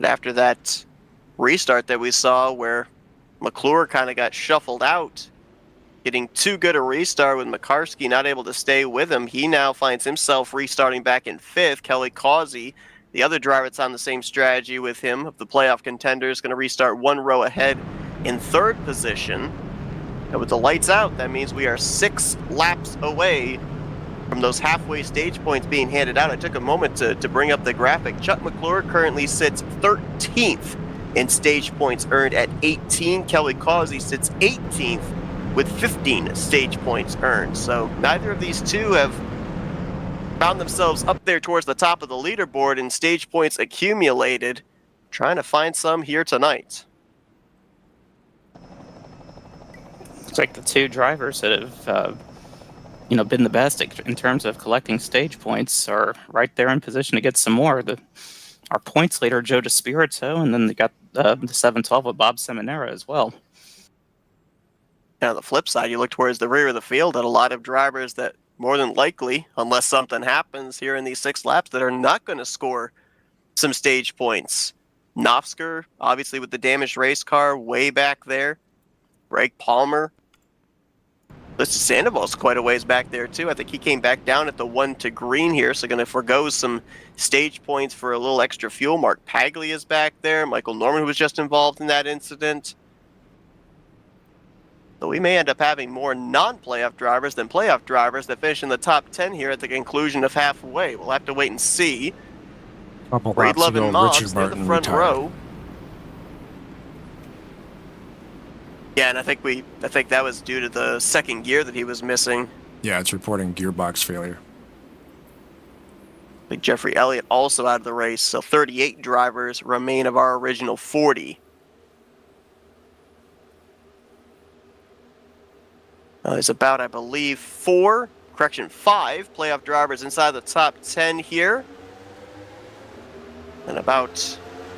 But after that restart that we saw where McClure kind of got shuffled out, getting too good a restart with Makarski not able to stay with him, he now finds himself restarting back in 5th. Kelly Causey, the other driver that's on the same strategy with him of the playoff contenders, going to restart 1 row ahead in 3rd position. And with the lights out, that means we are 6 laps away from those halfway stage points being handed out. I took a moment to bring up the graphic. Chuck McClure currently sits 13th in stage points earned at 18. Kelly Causey sits 18th with 15 stage points earned. So neither of these two have found themselves up there towards the top of the leaderboard in stage points accumulated. Trying to find some here tonight. It's like the 2 drivers that have been the best in terms of collecting stage points are right there in position to get some more. Our points leader, Joe DeSpirito, and then they got the 712 with Bob Seminara as well. Now, on the flip side, you look towards the rear of the field at a lot of drivers that more than likely, unless something happens here in these 6 laps, that are not going to score some stage points. Knopfsker, obviously with the damaged race car way back there. Greg Palmer. Listed Sandoval's quite a ways back there, too. I think he came back down at the 1 to green here, so going to forgo some stage points for a little extra fuel. Mark Paglia is back there. Michael Norman, who was just involved in that incident. So we may end up having more non-playoff drivers than playoff drivers that finish in the top 10 here at the conclusion of halfway. We'll have to wait and see. Couple laps Breedlove ago, and Moss, Richard they're the Martin front retired. row. Yeah, and I think that was due to the second gear that he was missing. Yeah, it's reporting gearbox failure. I think Jeffrey Elliott also out of the race, so 38 drivers remain of our original 40. There's about, I believe, 5 playoff drivers inside the top 10 here. And about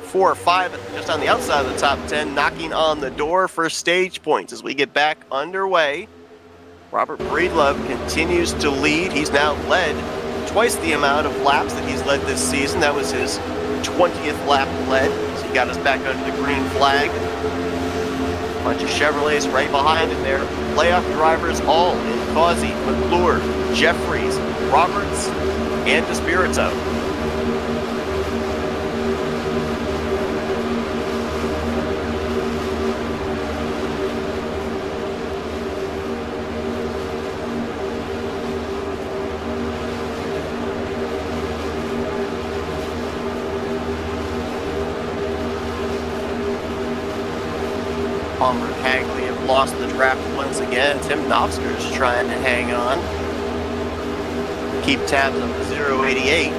4 or 5 just on the outside of the top 10 knocking on the door for stage points as we get back underway. Robert Breedlove continues to lead. He's now led twice the amount of laps that he's led this season. That was his 20th lap led, so he got us back under the green flag. Bunch of Chevrolets right behind him there. Playoff drivers all in Causey, McClure, Jeffries, Roberts, and DeSpirito. Palmer and Hagley have lost the draft once again. Tim Knopfsker is trying to hang on. Keep tabs on the 088.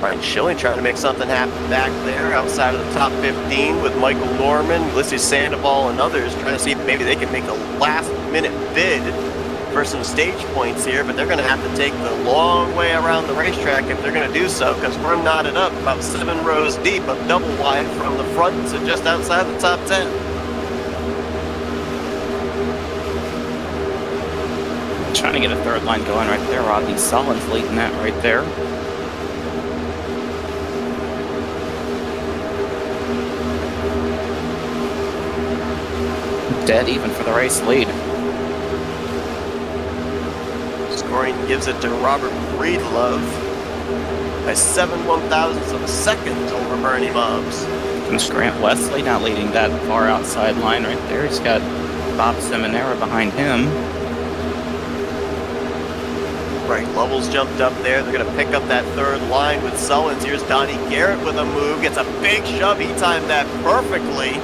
Ryan Schilling trying to make something happen back there outside of the top 15 with Michael Norman, Ulysses Sandoval, and others trying to see if maybe they can make a last-minute bid for some stage points here, but they're going to have to take the long way around the racetrack if they're going to do so, because we're knotted up about 7 rows deep of double wide from the front to just outside the top 10. Trying to get a third line going right there. Rodney Solon's leading that right there. Dead even for the race lead. Scoring gives it to Robert Breedlove by 7/1000ths of a second over Bernie Mobbs. And Grant Wesley now leading that far outside line right there. He's got Bob Seminara behind him. Right, Lovell's jumped up there. They're going to pick up that third line with Sullins. Here's Donnie Garrett with a move. Gets a big shove. He timed that perfectly.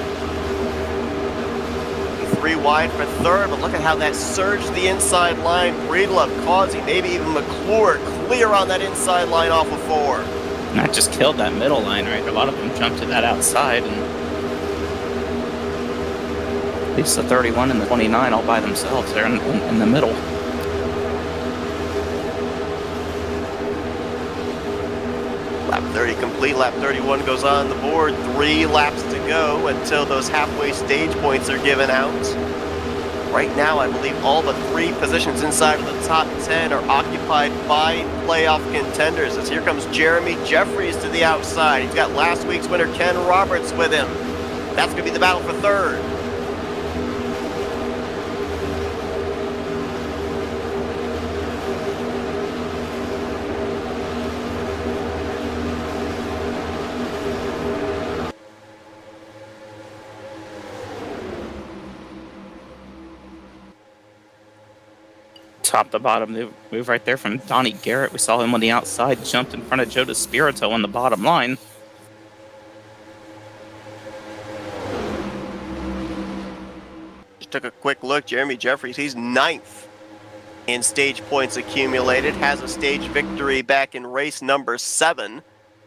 3 wide for third, but look at how that surged the inside line. Breedlove, Causey, maybe even McClure clear on that inside line off of 4. And that just killed that middle line right there. A lot of them jumped to that outside, and at least the 31 and the 29 all by themselves there in the middle. Lap 30 complete, lap 31 goes on the board. 3 laps to go until those halfway stage points are given out. Right now, I believe all but 3 positions inside of the top 10 are occupied by playoff contenders, as here comes Jeremy Jeffries to the outside. He's got last week's winner Ken Roberts with him. That's going to be the battle for third. Top to bottom move right there from Donnie Garrett. We saw him on the outside, jumped in front of Joe DeSpirito on the bottom line. Just took a quick look. Jeremy Jeffries, he's 9th in stage points accumulated. Has a stage victory back in race number 7.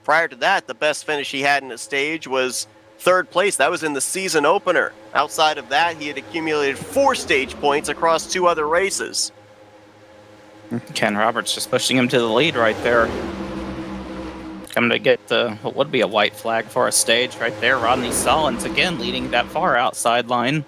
Prior to that, the best finish he had in a stage was 3rd place. That was in the season opener. Outside of that, he had accumulated 4 stage points across 2 other races. Ken Roberts just pushing him to the lead right there. Coming to get what would be a white flag for a stage right there. Rodney Solins again leading that far outside line.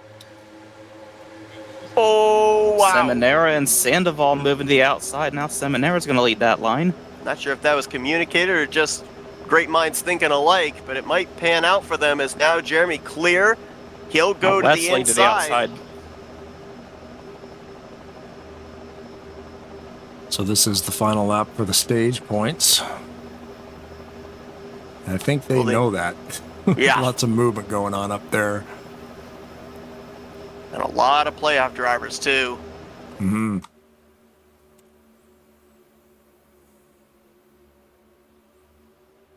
Oh, wow. Seminara and Sandoval moving to the outside. Now Seminara's going to lead that line. Not sure if that was communicated or just great minds thinking alike, but it might pan out for them as now Jeremy clear. He'll go to the inside. To the outside. So this is the final lap for the stage points. I think they know that. Yeah. Lots of movement going on up there. And a lot of playoff drivers, too. Mm-hmm.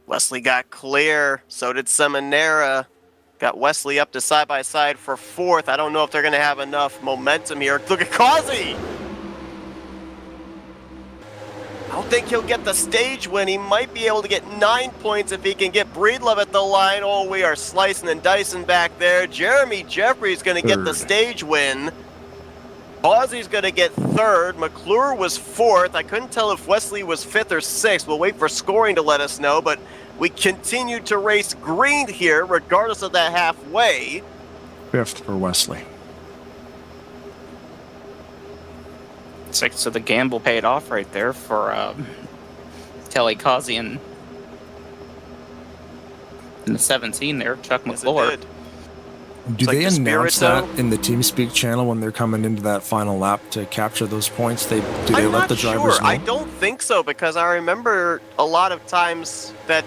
Wesley got clear. So did Seminara. Got Wesley up to side-by-side for 4th. I don't know if they're going to have enough momentum here. Look at Causey! I don't think he'll get the stage win. He might be able to get 9 points if he can get Breedlove at the line. Oh, we are slicing and dicing back there. Jeremy Jeffries going to get the stage win. Causey's going to get 3rd. McClure was 4th. I couldn't tell if Wesley was 5th or 6th. We'll wait for scoring to let us know, but we continue to race green here, regardless of that halfway. 5th for Wesley. So the gamble paid off right there for Kelly Causey in the 17 there, Chuck McClure. Yes, Do they announce that in the TeamSpeak channel when they're coming into that final lap to capture those points? Do they let the drivers know? I don't think so, because I remember a lot of times that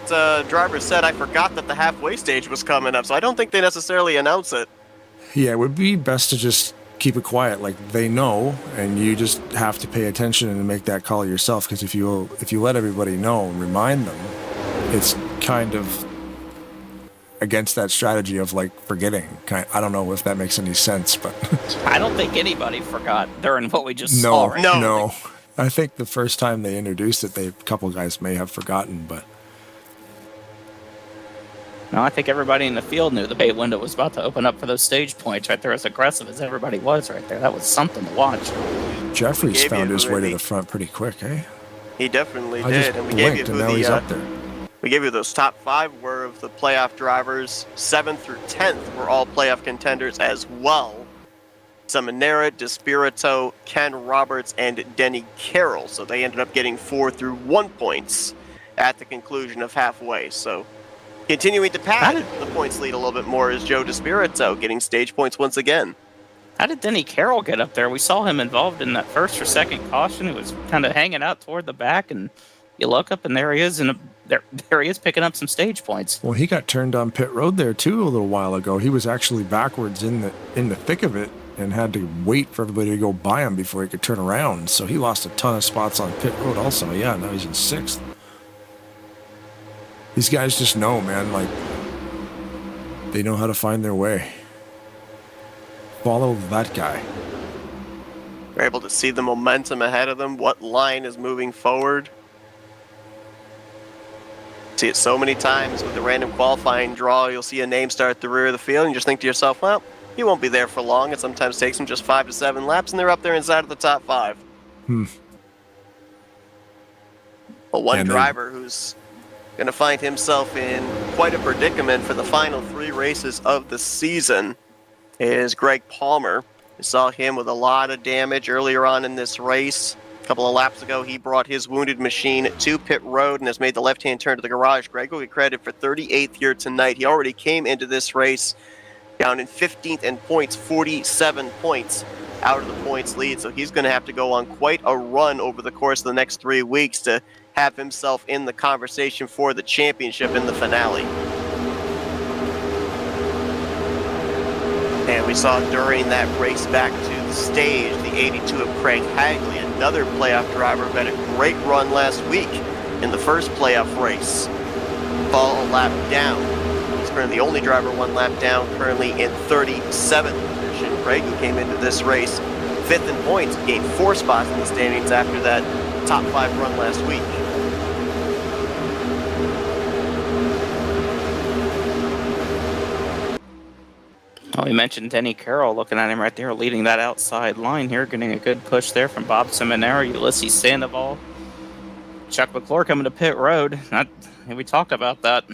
drivers said, I forgot that the halfway stage was coming up, so I don't think they necessarily announce it. Yeah, it would be best to just keep it quiet. Like, they know, and you just have to pay attention and make that call yourself, because if you let everybody know and remind them, it's kind of against that strategy of like forgetting. I don't know if that makes any sense, but I don't think anybody forgot during what we just saw. Right? No. I think the first time they introduced it, a couple guys may have forgotten, but No, I think everybody in the field knew the pay window was about to open up for those stage points right there, as aggressive as everybody was right there. That was something to watch. Jeffries found his way to the front pretty quick, eh? He definitely I did. just And we blinked, gave you and now he's up there. We gave you those top 5 were of the playoff drivers. 7th through 10th were all playoff contenders as well. Seminara, DeSpirito, Ken Roberts, and Denny Carroll. So they ended up getting 4 through 1 points at the conclusion of halfway. So continuing to pad the points lead a little bit more is Joe DeSpirito getting stage points once again. How did Denny Carroll get up there? We saw him involved in that first or second caution. He was kind of hanging out toward the back, and you look up, and there he is, and there he is picking up some stage points. Well, he got turned on pit road there too a little while ago. He was actually backwards in the thick of it and had to wait for everybody to go by him before he could turn around. So he lost a ton of spots on pit road also. Yeah, now he's in 6th. These guys just know, man, like, they know how to find their way. Follow that guy. You're able to see the momentum ahead of them, what line is moving forward. See it so many times with the random qualifying draw. You'll see a name start at the rear of the field and you just think to yourself, well, he won't be there for long. It sometimes takes him just 5 to 7 laps, and they're up there inside of the top 5. But one driver who's going to find himself in quite a predicament for the final 3 races of the season is Greg Palmer. We saw him with a lot of damage earlier on in this race. A couple of laps ago, he brought his wounded machine to pit road and has made the left-hand turn to the garage. Greg will get credit for 38th here tonight. He already came into this race down in 15th in points, 47 points out of the points lead. So he's going to have to go on quite a run over the course of the next 3 weeks to have himself in the conversation for the championship in the finale. And we saw during that race back to the stage, the 82 of Craig Hagley, another playoff driver who had a great run last week in the first playoff race. Fall a lap down. He's currently the only driver 1 lap down, currently in 37th position. Craig, who came into this race 5th in points, gained 4 spots in the standings after that top 5 run last week. Well, we mentioned Denny Carroll, looking at him right there, leading that outside line here, getting a good push there from Bob Seminara, Ulysses Sandoval, Chuck McClure coming to pit road. We talked about that.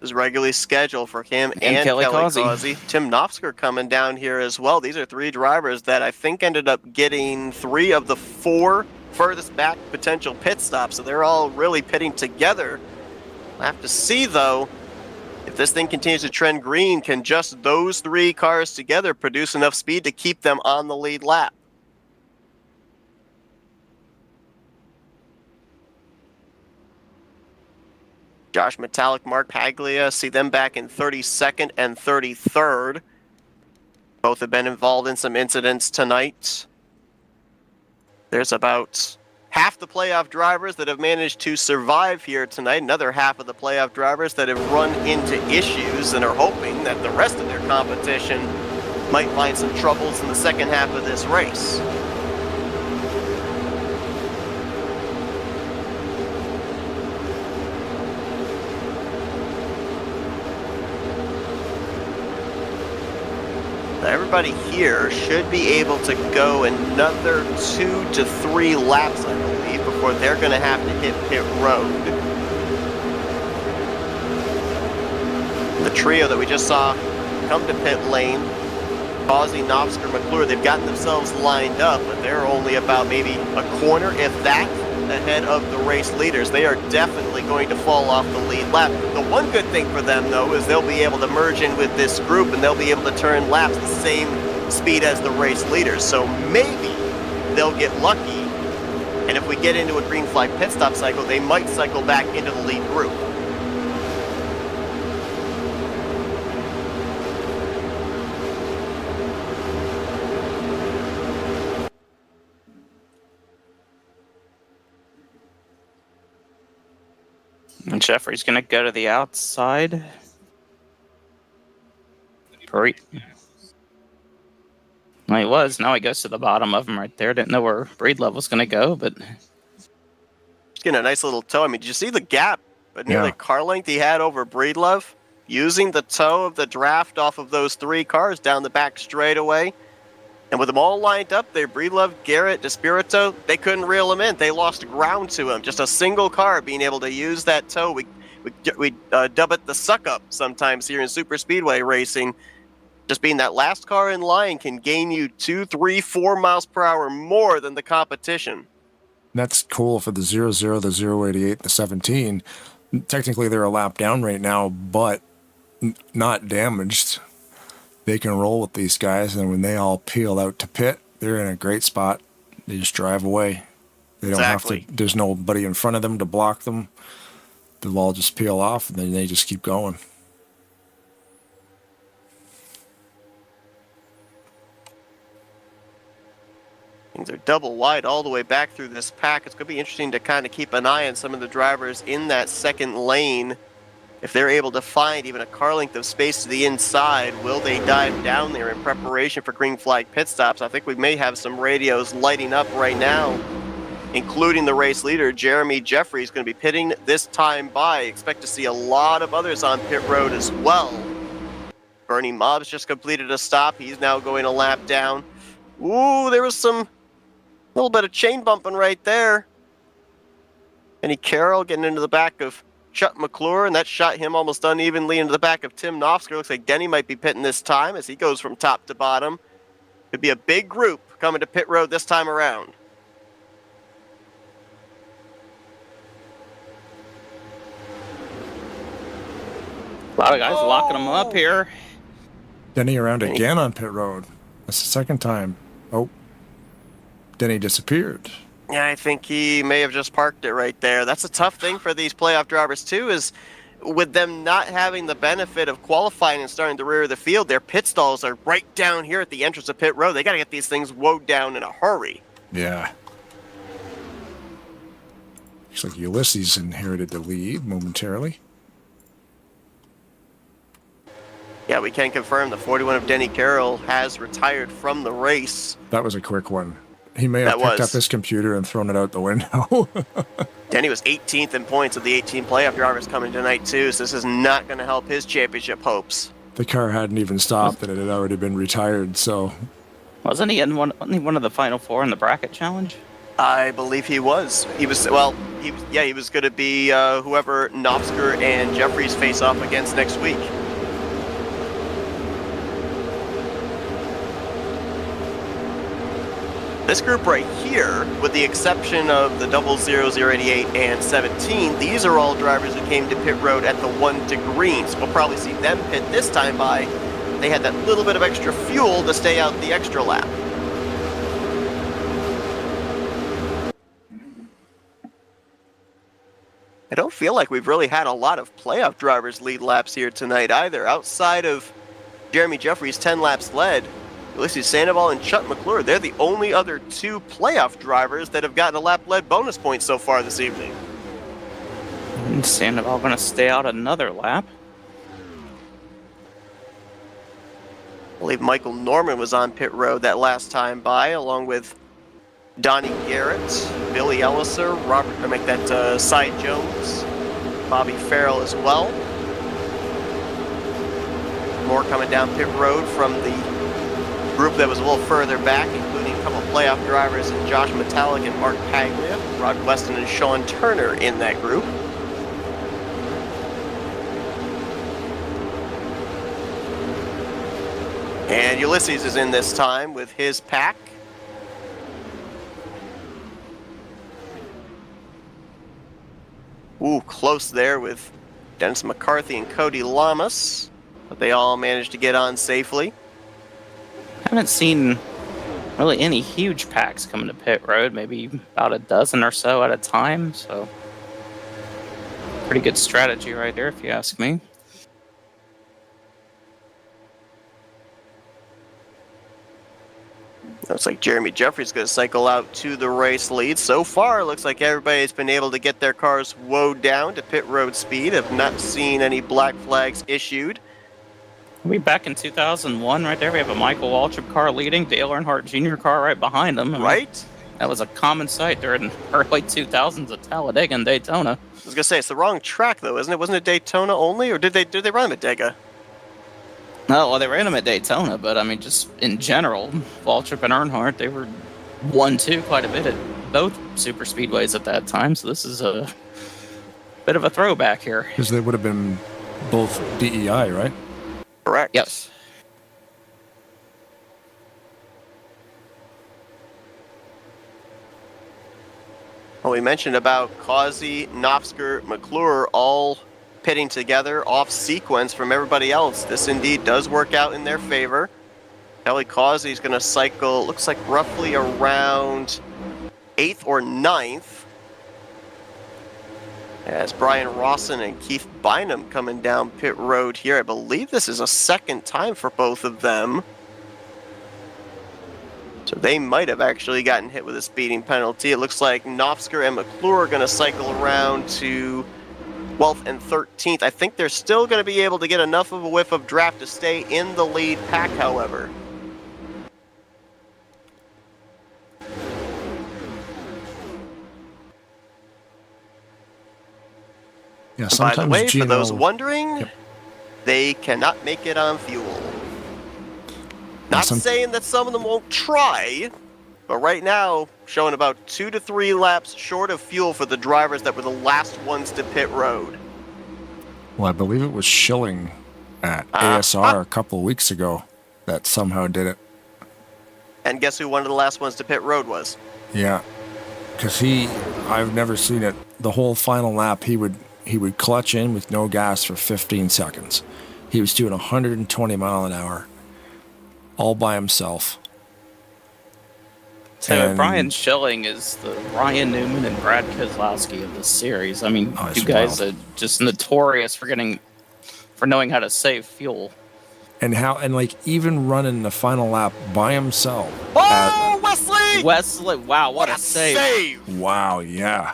Is regularly scheduled for him and Kelly Causey. Tim Knopfsker coming down here as well. These are 3 drivers that I think ended up getting 3 of the 4 furthest back potential pit stops, so they're all really pitting together. We'll have to see, though, if this thing continues to trend green, can just those 3 cars together produce enough speed to keep them on the lead lap? Josh Metallic, Mark Paglia, see them back in 32nd and 33rd. Both have been involved in some incidents tonight. There's about half the playoff drivers that have managed to survive here tonight. Another half of the playoff drivers that have run into issues and are hoping that the rest of their competition might find some troubles in the second half of this race. Everybody here should be able to go another 2 to 3 laps, I believe, before they're going to have to hit pit road. The trio that we just saw come to pit lane, Causey, Knopfsker, McClure, they've gotten themselves lined up, but they're only about maybe a corner, if that, ahead of the race leaders. They are definitely going to fall off the lead lap. The one good thing for them, though, is they'll be able to merge in with this group and they'll be able to turn laps the same speed as the race leaders. So maybe they'll get lucky, and if we get into a green flag pit stop cycle, they might cycle back into the lead group. And Jeffrey's going to go to the outside. Well, he was. Now he goes to the bottom of him right there. Didn't know where Breedlove was going to go, but Just getting a nice little toe. I mean, did you see the gap but nearly Yeah. car length he had over Breedlove, using the toe of the draft off of those 3 cars down the back straightaway. And with them all lined up there, Breedlove, Garrett, Despirito, they couldn't reel him in. They lost ground to him. Just a single car being able to use that toe. We dub it the suck-up sometimes here in super speedway racing. Just being that last car in line can gain you 2, 3, 4 miles per hour more than the competition. That's cool for the 00, the 088, the 17. Technically, they're a lap down right now, but not damaged. They can roll with these guys, and when they all peel out to pit, they're in a great spot. They just drive away. They don't have to. There's nobody in front of them to block them. They'll all just peel off, and then they just keep going. Things are double wide all the way back through this pack. It's going to be interesting to kind of keep an eye on some of the drivers in that second lane. If they're able to find even a car length of space to the inside, will they dive down there in preparation for green flag pit stops? I think we may have some radios lighting up right now, including the race leader, Jeremy Jeffries, going to be pitting this time by. Expect to see a lot of others on pit road as well. Bernie Mobbs just completed a stop. He's now going a lap down. Ooh, there was a little bit of chain bumping right there. Kenny Carroll getting into the back of Chuck McClure, and that shot him almost unevenly into the back of Tim Knopfsker. Looks like Denny might be pitting this time as he goes from top to bottom. Could be a big group coming to pit road this time around. A lot of guys locking them up here. Denny around again on pit road. That's the second time. Oh, Denny disappeared. Yeah, I think he may have just parked it right there. That's a tough thing for these playoff drivers, too, is with them not having the benefit of qualifying and starting the rear of the field, their pit stalls are right down here at the entrance of pit road. They got to get these things woed down in a hurry. Yeah. Looks like Ulysses inherited the lead momentarily. Yeah, we can confirm the 41 of Denny Carroll has retired from the race. That was a quick one. He may have picked up his computer and thrown it out the window. Denny was 18th in points of the 18 playoff drivers coming tonight, too, so this is not going to help his championship hopes. The car hadn't even stopped, and it had already been retired, so... Wasn't he in one of the final 4 in the bracket challenge? I believe he was. He was going to be whoever Knopfsker and Jeffries face off against next week. This group right here, with the exception of the 0088 and 17, these are all drivers who came to pit road at the 1 to green. So we'll probably see them pit this time by. They had that little bit of extra fuel to stay out the extra lap. I don't feel like we've really had a lot of playoff drivers lead laps here tonight either. Outside of Jeremy Jeffries' 10 laps led, Ulysses Sandoval and Chuck McClure, they're the only other 2 playoff drivers that have gotten a lap-led bonus point so far this evening. And Sandoval going to stay out another lap. I believe Michael Norman was on pit road that last time by, along with Donnie Garrett, Billy Elliser, Cy Jones, Bobby Farrell as well. More coming down pit road from the group that was a little further back, including a couple of playoff drivers, Josh Metallic and Mark Paglia, Rod Weston and Sean Turner in that group. And Ulysses is in this time with his pack. Ooh, close there with Dennis McCarthy and Cody Lamas, but they all managed to get on safely. Haven't seen really any huge packs coming to pit road, maybe about a dozen or so at a time, so pretty good strategy right there if you ask me. Looks like Jeremy Jeffries going to cycle out to the race lead. So far, it looks like everybody's been able to get their cars woed down to pit road speed. Have not seen any black flags issued. We back in 2001 right there. We have a Michael Waltrip car leading, Dale Earnhardt Jr. car right behind him. Right? That was a common sight during the early 2000s at Talladega and Daytona. I was gonna say it's the wrong track though, isn't it? Wasn't it Daytona only, or did they run them at Dega? No, well, they ran them at Daytona, but I mean, just in general, Waltrip and Earnhardt, they were 1-2 quite a bit at both super speedways at that time. So this is a bit of a throwback here. Because they would have been both DEI, right? Correct. Yes. Well, we mentioned about Causey, Knopfsker, McClure all pitting together off sequence from everybody else. This indeed does work out in their favor. Kelly Causey's going to cycle, looks like roughly around 8th or 9th. As Brian Rawson and Keith Bynum coming down pit road here. I believe this is a second time for both of them. So they might have actually gotten hit with a speeding penalty. It looks like Knopfsker and McClure are going to cycle around to 12th and 13th. I think they're still going to be able to get enough of a whiff of draft to stay in the lead pack, however. Yeah, By the way, Gino, for those wondering, Yep. they cannot make it on fuel. Not saying that some of them won't try, but right now, showing about 2 to 3 laps short of fuel for the drivers that were the last ones to pit road. Well, I believe it was Schilling at ASR a couple of weeks ago that somehow did it. And guess who one of the last ones to pit road was? Yeah, because I've never seen it. The whole final lap, he would clutch in with no gas for 15 seconds. He was doing 120 mile an hour, all by himself. So Brian Schilling is the Ryan Newman and Brad Keselowski of this series. I mean, you guys are just notorious for knowing how to save fuel. And like even running the final lap by himself. Oh, Wesley! Wesley, wow, what a save. Wow, yeah.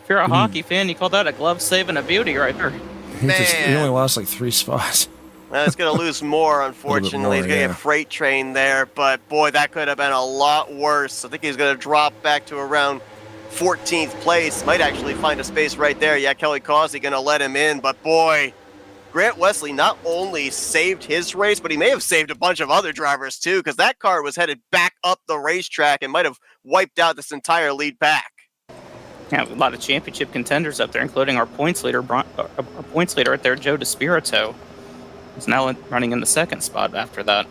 If you're a hockey fan, you call that a glove save and a beauty right there. He only lost like 3 spots. Well, he's going to lose more, unfortunately. More, he's going to get freight train there, but boy, that could have been a lot worse. I think he's going to drop back to around 14th place. Might actually find a space right there. Yeah, Kelly Causey going to let him in, but boy, Grant Wesley not only saved his race, but he may have saved a bunch of other drivers too, because that car was headed back up the racetrack and might have wiped out this entire lead pack. Yeah, a lot of championship contenders up there, including our points leader right there, Joe DeSpirito. He's now running in the second spot after that.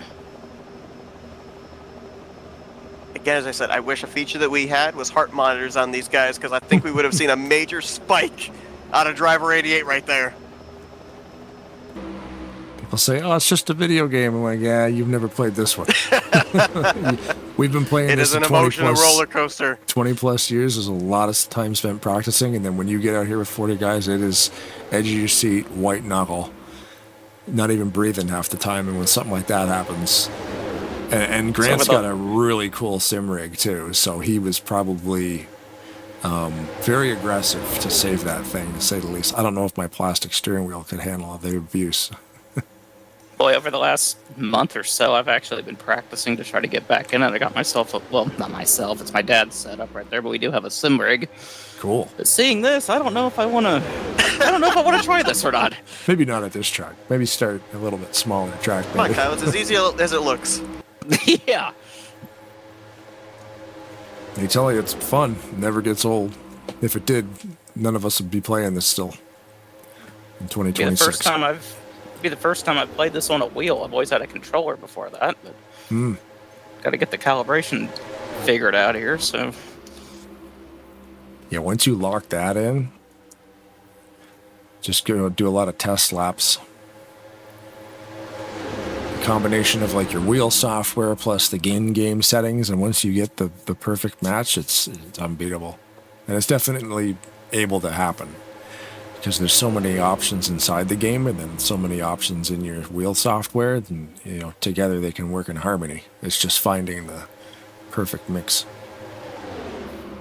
Again, as I said, I wish a feature that we had was heart monitors on these guys, because I think we would have seen a major spike out of driver 88 right there. People say, "Oh, it's just a video game." I'm like, "Yeah, you've never played this one." We've been playing It this is an 20 emotional plus, roller coaster. 20 plus years. There's a lot of time spent practicing, and then when you get out here with 40 guys, it is edge of your seat, white knuckle, not even breathing half the time. And when something like that happens, and Grant's got a really cool sim rig too, so he was probably very aggressive to save that thing, to say the least. I don't know if my plastic steering wheel could handle the abuse. Boy, over the last month or so, I've actually been practicing to try to get back in it. I got myself not myself, it's my dad's setup right there, but we do have a sim rig. Cool. But seeing this, I don't know if I want to try this or not. Maybe not at this track. Maybe start a little bit smaller track. Come on, Kyle, it's as easy as it looks. Yeah. They tell you it's fun. It never gets old. If it did, none of us would be playing this still in 2026. It'd be the first time I've played this on a wheel. I've always had a controller before that, but got to get the calibration figured out here. So yeah, once you lock that in, just go do a lot of test laps. A combination of like your wheel software plus the game settings, and once you get the perfect match, it's unbeatable, and it's definitely able to happen. Because there's so many options inside the game, and then so many options in your wheel software, and together they can work in harmony. It's just finding the perfect mix.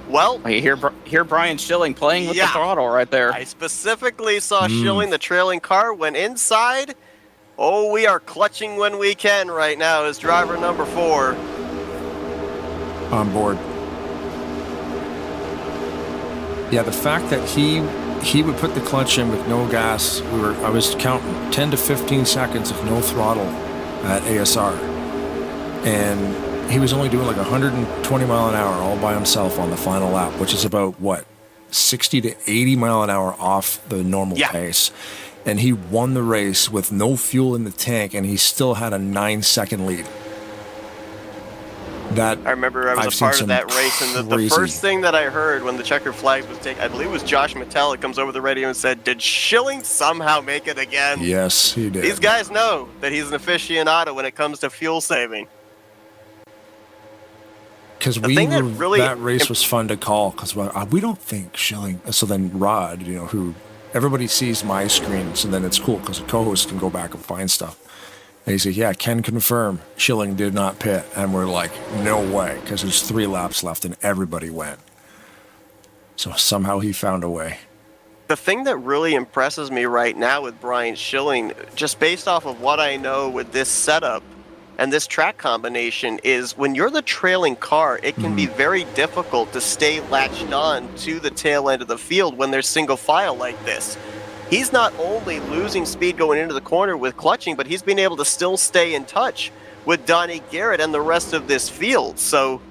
Well, you hear Brian Schilling playing with the throttle right there. I specifically saw Schilling, the trailing car, went inside. Oh, we are clutching when we can right now as driver number 4. on board. Yeah, the fact that he would put the clutch in with no gas. I was counting 10 to 15 seconds of no throttle at ASR, and he was only doing like 120 mile an hour all by himself on the final lap, which is about what, 60 to 80 mile an hour off the normal pace. And he won the race with no fuel in the tank, and he still had a 9-second lead. I remember I was a part of that race, and the first thing that I heard when the checkered flags was taken, I believe it was Josh Mattel, comes over the radio and said, "Did Schilling somehow make it again?" Yes, he did. These guys know that he's an aficionado when it comes to fuel saving. Because that race was fun to call, because we don't think Schilling. So then Rod, who everybody sees my screen, so then it's cool because the co-host can go back and find stuff. And he said, "Yeah, can confirm Schilling did not pit." And we're like, "No way," because there's 3 laps left and everybody went. So somehow he found a way. The thing that really impresses me right now with Brian Schilling, just based off of what I know with this setup and this track combination, is when you're the trailing car, it can be very difficult to stay latched on to the tail end of the field when there's single file like this. He's not only losing speed going into the corner with clutching, but he's been able to still stay in touch with Donnie Garrett and the rest of this field. So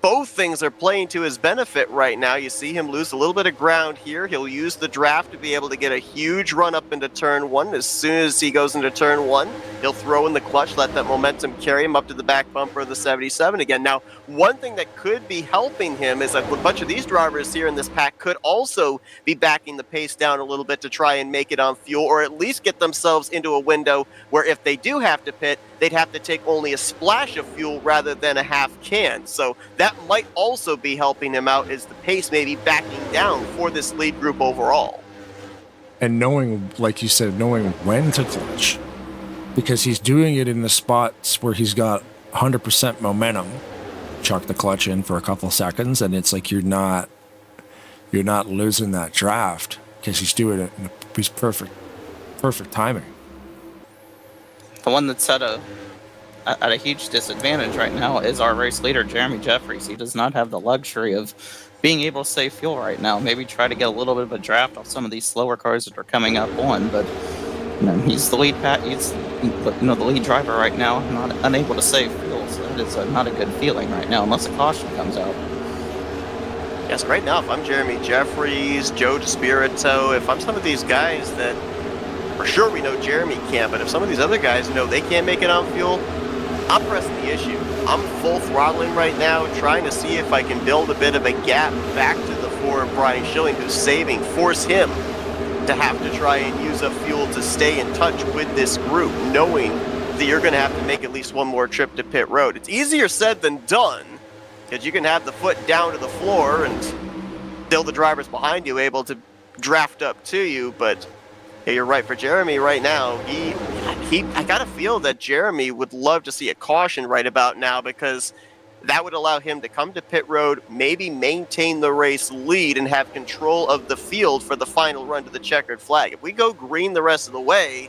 both things are playing to his benefit right now. You see him lose a little bit of ground here. He'll use the draft to be able to get a huge run up into turn 1. As soon as he goes into turn 1, he'll throw in the clutch, let that momentum carry him up to the back bumper of the 77 again. Now, one thing that could be helping him is that a bunch of these drivers here in this pack could also be backing the pace down a little bit to try and make it on fuel, or at least get themselves into a window where if they do have to pit, they'd have to take only a splash of fuel rather than a half can. So that might also be helping him out, as the pace may be backing down for this lead group overall. And knowing, like you said, knowing when to clutch, because he's doing it in the spots where he's got 100% momentum. Chuck the clutch in for a couple seconds, and it's like you're not losing that draft because he's doing it in he's perfect timing. The one that's at a huge disadvantage right now is our race leader, Jeremy Jeffries. He does not have the luxury of being able to save fuel right now. Maybe try to get a little bit of a draft off some of these slower cars that are coming up on, but he's the lead he's the lead driver right now, not unable to save fuel. So that is not a good feeling right now, unless a caution comes out. Yes, right now, if I'm Jeremy Jeffries, Joe DeSpirito, if I'm some of these guys that, for sure we know Jeremy can't, but if some of these other guys know they can't make it on fuel, I'm pressing the issue. I'm full throttling right now, trying to see if I can build a bit of a gap back to the fore of Brian Schilling, who's saving, force him to have to try and use up fuel to stay in touch with this group, knowing that you're going to have to make at least one more trip to pit road. It's easier said than done, because you can have the foot down to the floor and still the drivers behind you able to draft up to you, but yeah, you're right. For Jeremy right now, I gotta feel that Jeremy would love to see a caution right about now, because that would allow him to come to pit road, maybe maintain the race lead and have control of the field for the final run to the checkered flag. If we go green the rest of the way,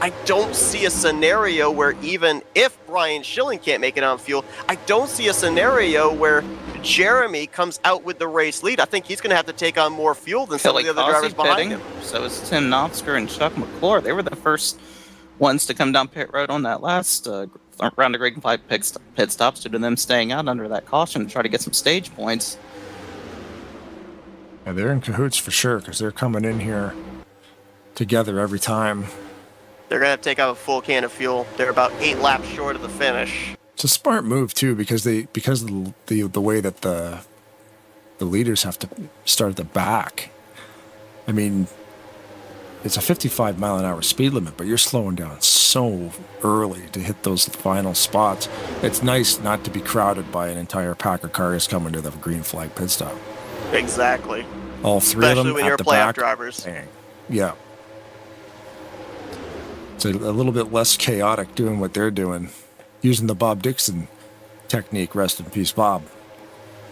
I don't see a scenario where, even if Brian Schilling can't make it on fuel, I don't see a scenario where Jeremy comes out with the race lead. I think he's going to have to take on more fuel than some of the other drivers behind him. So is Tim Knopfsker and Chuck McClure. They were the first ones to come down pit road on that last round of green flag pit stops, due to them staying out under that caution to try to get some stage points. Yeah, they're in cahoots for sure, because they're coming in here together every time. They're going to have to take out a full can of fuel. They're about 8 laps short of the finish. It's a smart move too, because the way that the leaders have to start at the back. I mean, it's a 55 mile an hour speed limit, but you're slowing down so early to hit those final spots. It's nice not to be crowded by an entire pack of cars coming to the green flag pit stop. Exactly. All three of them when at you're the playoff back. drivers. Yeah. It's a little bit less chaotic doing what they're doing, using the Bob Dixon technique. Rest in peace, Bob.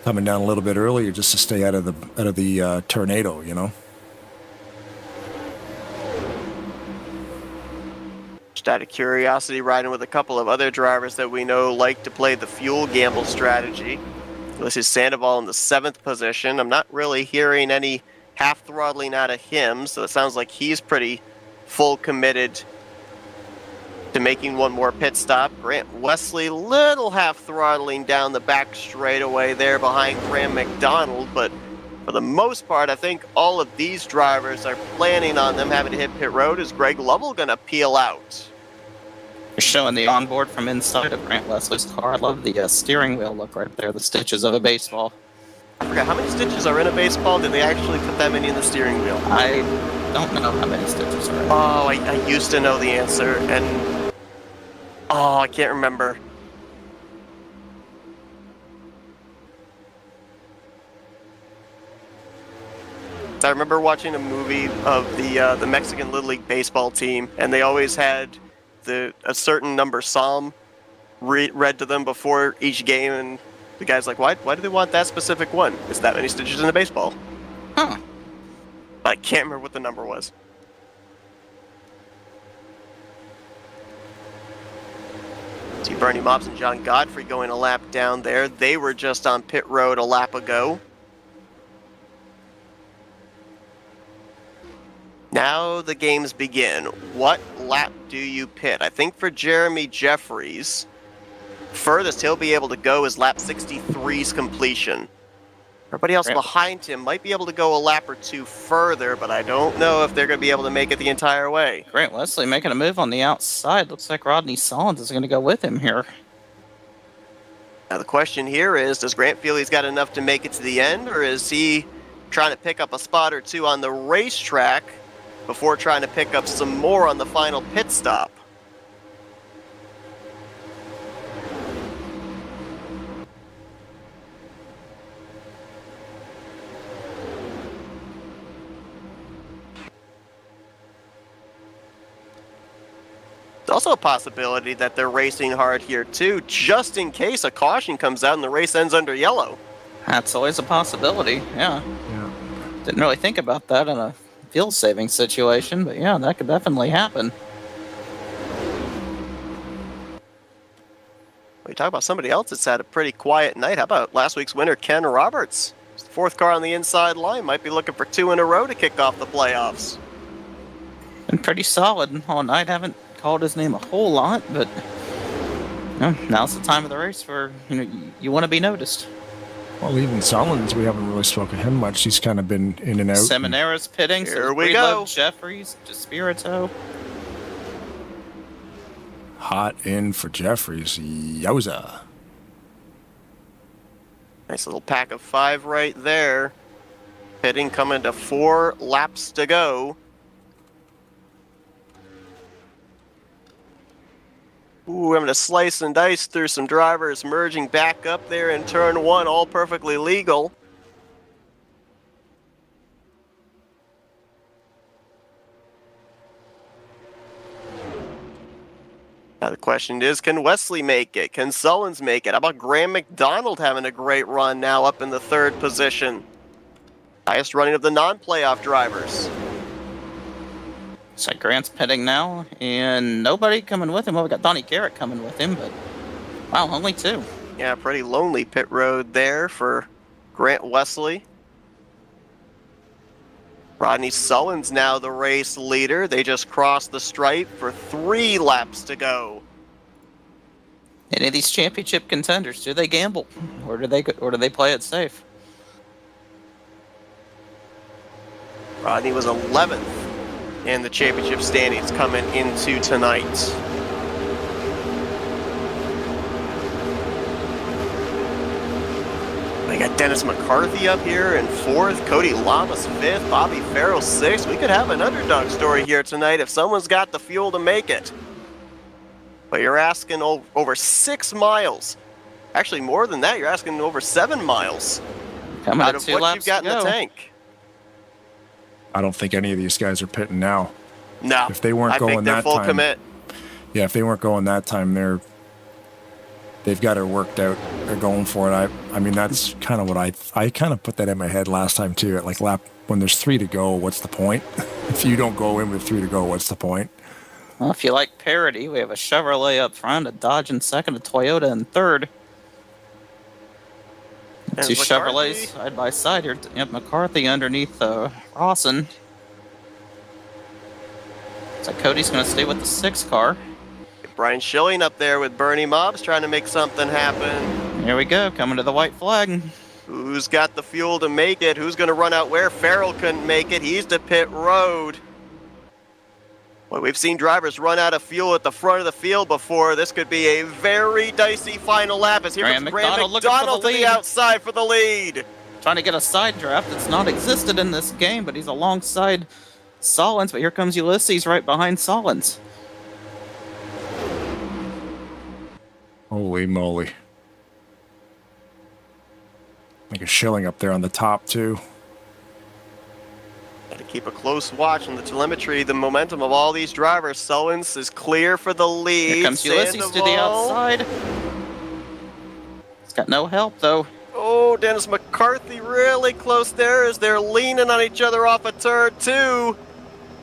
Coming down a little bit earlier just to stay out of the tornado, Just out of curiosity, riding with a couple of other drivers that we know like to play the fuel gamble strategy. This is Sandoval in the 7th position. I'm not really hearing any half throttling out of him, so it sounds like he's pretty full committed to making one more pit stop. Grant Wesley, little half throttling down the back straightaway there behind Graham McDonald, but for the most part, I think all of these drivers are planning on them having to hit pit road. Is Greg Lovell going to peel out? You're showing the onboard from inside of Grant Wesley's car. I love the steering wheel look right there, the stitches of a baseball. I forgot, how many stitches are in a baseball? Did they actually put that many in the steering wheel? I don't know how many stitches are in. Oh, I used to know the answer, and I can't remember. I remember watching a movie of the Mexican Little League baseball team, and they always had a certain number psalm read to them before each game, and the guy's like, why do they want that specific one? Is that many stitches in a baseball? Huh. I can't remember what the number was. See Bernie Mobbs and John Godfrey going a lap down there. They were just on pit road a lap ago. Now the games begin. What lap do you pit? I think for Jeremy Jeffries, furthest he'll be able to go is lap 63's completion. Everybody else behind him might be able to go a lap or two further, but I don't know if they're going to be able to make it the entire way. Grant Wesley making a move on the outside. Looks like Rodney Sollins is going to go with him here. Now the question here is, does Grant feel he's got enough to make it to the end, or is he trying to pick up a spot or two on the racetrack before trying to pick up some more on the final pit stop? It's also a possibility that they're racing hard here too, just in case a caution comes out and the race ends under yellow. That's always a possibility, yeah. Didn't really think about that in a fuel-saving situation, but yeah, that could definitely happen. We talk about somebody else that's had a pretty quiet night. How about last week's winner, Ken Roberts? It's the 4th car on the inside line. Might be looking for 2 in a row to kick off the playoffs. Been pretty solid all night. Haven't called his name a whole lot, but now's the time of the race where you want to be noticed. Well, even Sollins, we haven't really spoken to him much. He's kind of been in and out. Seminara's pitting. Here we go. Jeffries, Despirito. Hot in for Jeffries. Yowza. Nice little pack of 5 right there. Pitting coming to 4 laps to go. Ooh, I'm going to slice and dice through some drivers merging back up there in turn 1, all perfectly legal. Now the question is, can Wesley make it? Can Sullins make it? How about Graham McDonald having a great run now up in the 3rd position? Highest running of the non-playoff drivers. So Grant's pitting now, and nobody coming with him. Well, we got Donnie Garrett coming with him, but wow, only 2. Yeah, pretty lonely pit road there for Grant Wesley. Rodney Sullins now the race leader. They just crossed the stripe for 3 laps to go. Any of these championship contenders, do they gamble, or do they play it safe? Rodney was 11th in the championship standings coming into tonight. We got Dennis McCarthy up here in 4th, Cody Lamas 5th, Bobby Farrell 6th. We could have an underdog story here tonight if someone's got the fuel to make it. But you're asking over 6 miles. Actually, more than that, you're asking over 7 miles Coming out of 2 what laps you've got to in go. the tank. I don't think any of these guys are pitting now. No, If they weren't I going think they're that full time, commit. Yeah, if they weren't going that time, they've got it worked out. They're going for it. I mean, that's kind of what I kind of put that in my head last time too. At lap when there's 3 to go, what's the point? If you don't go in with 3 to go, what's the point? Well, if you like parity, we have a Chevrolet up front, a Dodge in second, a Toyota in third. Two Chevrolets side by side here. Yep, McCarthy underneath Rawson. So Cody's going to stay with the 6 car. Brian Schilling up there with Bernie Mobbs trying to make something happen. Here we go, coming to the white flag. Who's got the fuel to make it? Who's going to run out where? Farrell couldn't make it. He's to pit road. Well, we've seen drivers run out of fuel at the front of the field before. This could be a very dicey final lap. As here comes Graham McDonald to the outside for the lead. Trying to get a side draft that's not existed in this game, but he's alongside Solins. But here comes Ulysses right behind Solins. Holy moly. Like a Schilling up there on the top, too. Got to keep a close watch on the telemetry. The momentum of all these drivers. Solins is clear for the lead. Here comes Ulysses to the outside. He's got no help, though. Oh, Dennis McCarthy really close there as they're leaning on each other off of turn 2.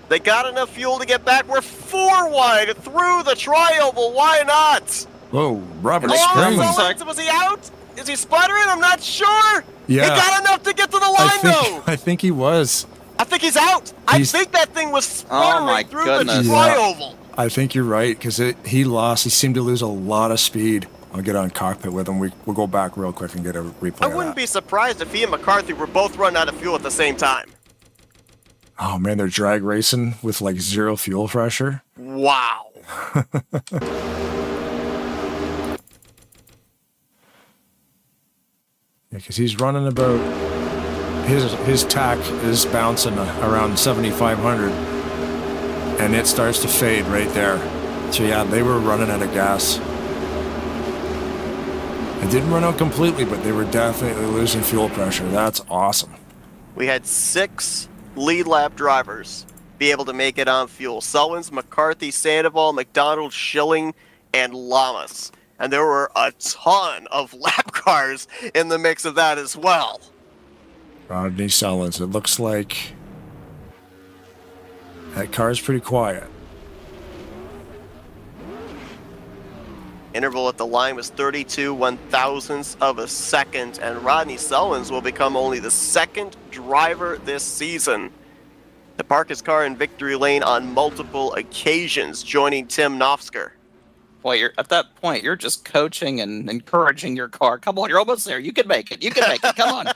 They got enough fuel to get back. We're 4 wide through the tri-oval. Why not? Whoa, Robert Solins, was he out? Is he sputtering? I'm not sure. Yeah. He got enough to get to the line, though. I think he was. I think he's out. I think that thing was sputtering through the tri-oval. Yeah, I think you're right, because he lost. He seemed to lose a lot of speed. I'll get on cockpit with him. We'll go back real quick and get a replay I wouldn't be surprised if he and McCarthy were both running out of fuel at the same time. Oh, man, they're drag racing with, like, 0 fuel pressure. Wow. Because he's running about, his tack is bouncing around 7,500, and it starts to fade right there. So yeah, they were running out of gas. It didn't run out completely, but they were definitely losing fuel pressure. That's awesome. We had 6 lead lap drivers be able to make it on fuel. Sullins, McCarthy, Sandoval, McDonald, Schilling, and Lamas. And there were a ton of lap cars in the mix of that as well. Rodney Sullins, it looks like that car is pretty quiet. Interval at the line was 32 1/1000ths of a second, and Rodney Sullins will become only the 2nd driver this season to park his car in victory lane on multiple occasions, joining Tim Nofsker. Boy, at that point, you're just coaching and encouraging your car. Come on, you're almost there. You can make it. You can make it. Come on.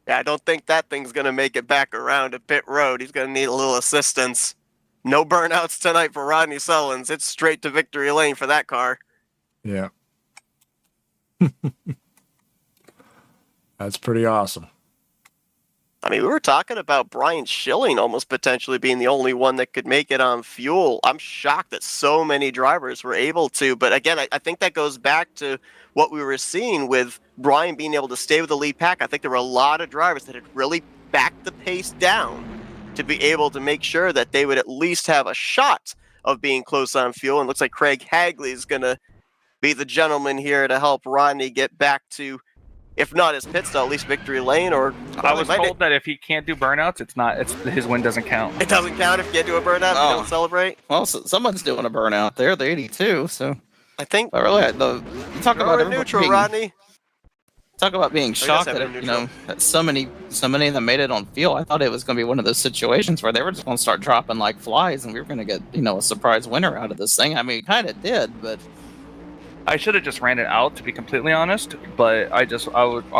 Yeah, I don't think that thing's going to make it back around to pit road. He's going to need a little assistance. No burnouts tonight for Rodney Sullins. It's straight to victory lane for that car. Yeah. That's pretty awesome. I mean, we were talking about Brian Schilling almost potentially being the only one that could make it on fuel. I'm shocked that so many drivers were able to. But again, I think that goes back to what we were seeing with Brian being able to stay with the lead pack. I think there were a lot of drivers that had really backed the pace down to be able to make sure that they would at least have a shot of being close on fuel. And it looks like Craig Hagley is going to be the gentleman here to help Rodney get back to, if not his pit stop, at least victory lane. Or I was told that if he can't do burnouts, it's his win doesn't count. It doesn't count if you can't do a burnout. You don't celebrate. Well, someone's doing a burnout there. The 82. So I think. But really, you talk about neutral, Rodney. Talk about being shocked that that so many of them made it on fuel. I thought it was going to be one of those situations where they were just going to start dropping like flies, and we were going to get a surprise winner out of this thing. I mean, kind of did, but I should have just ran it out, to be completely honest. But I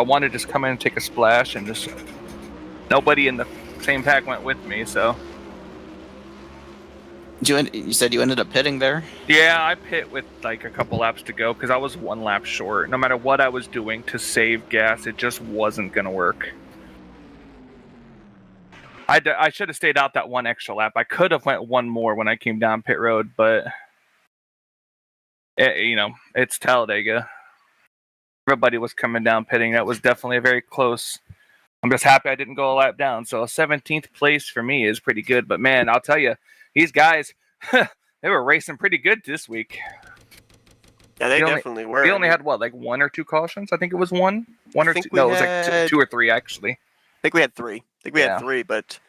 wanted to just come in and take a splash, and just nobody in the same pack went with me. So you said you ended up pitting there? Yeah, I pit with like a couple laps to go because I was 1 lap short. No matter what I was doing to save gas, it just wasn't gonna work. I should have stayed out that 1 extra lap. I could have went 1 more when I came down pit road, but it's Talladega. Everybody was coming down pitting. That was definitely a very close. I'm just happy I didn't go a lap down. So 17th place for me is pretty good. But man, I'll tell you, these guys, they were racing pretty good this week. Yeah, they definitely were. They only had like 1 or 2 cautions. I think it was one or two. No, it was like 2 or 3 actually. I think we had 3. Had 3, but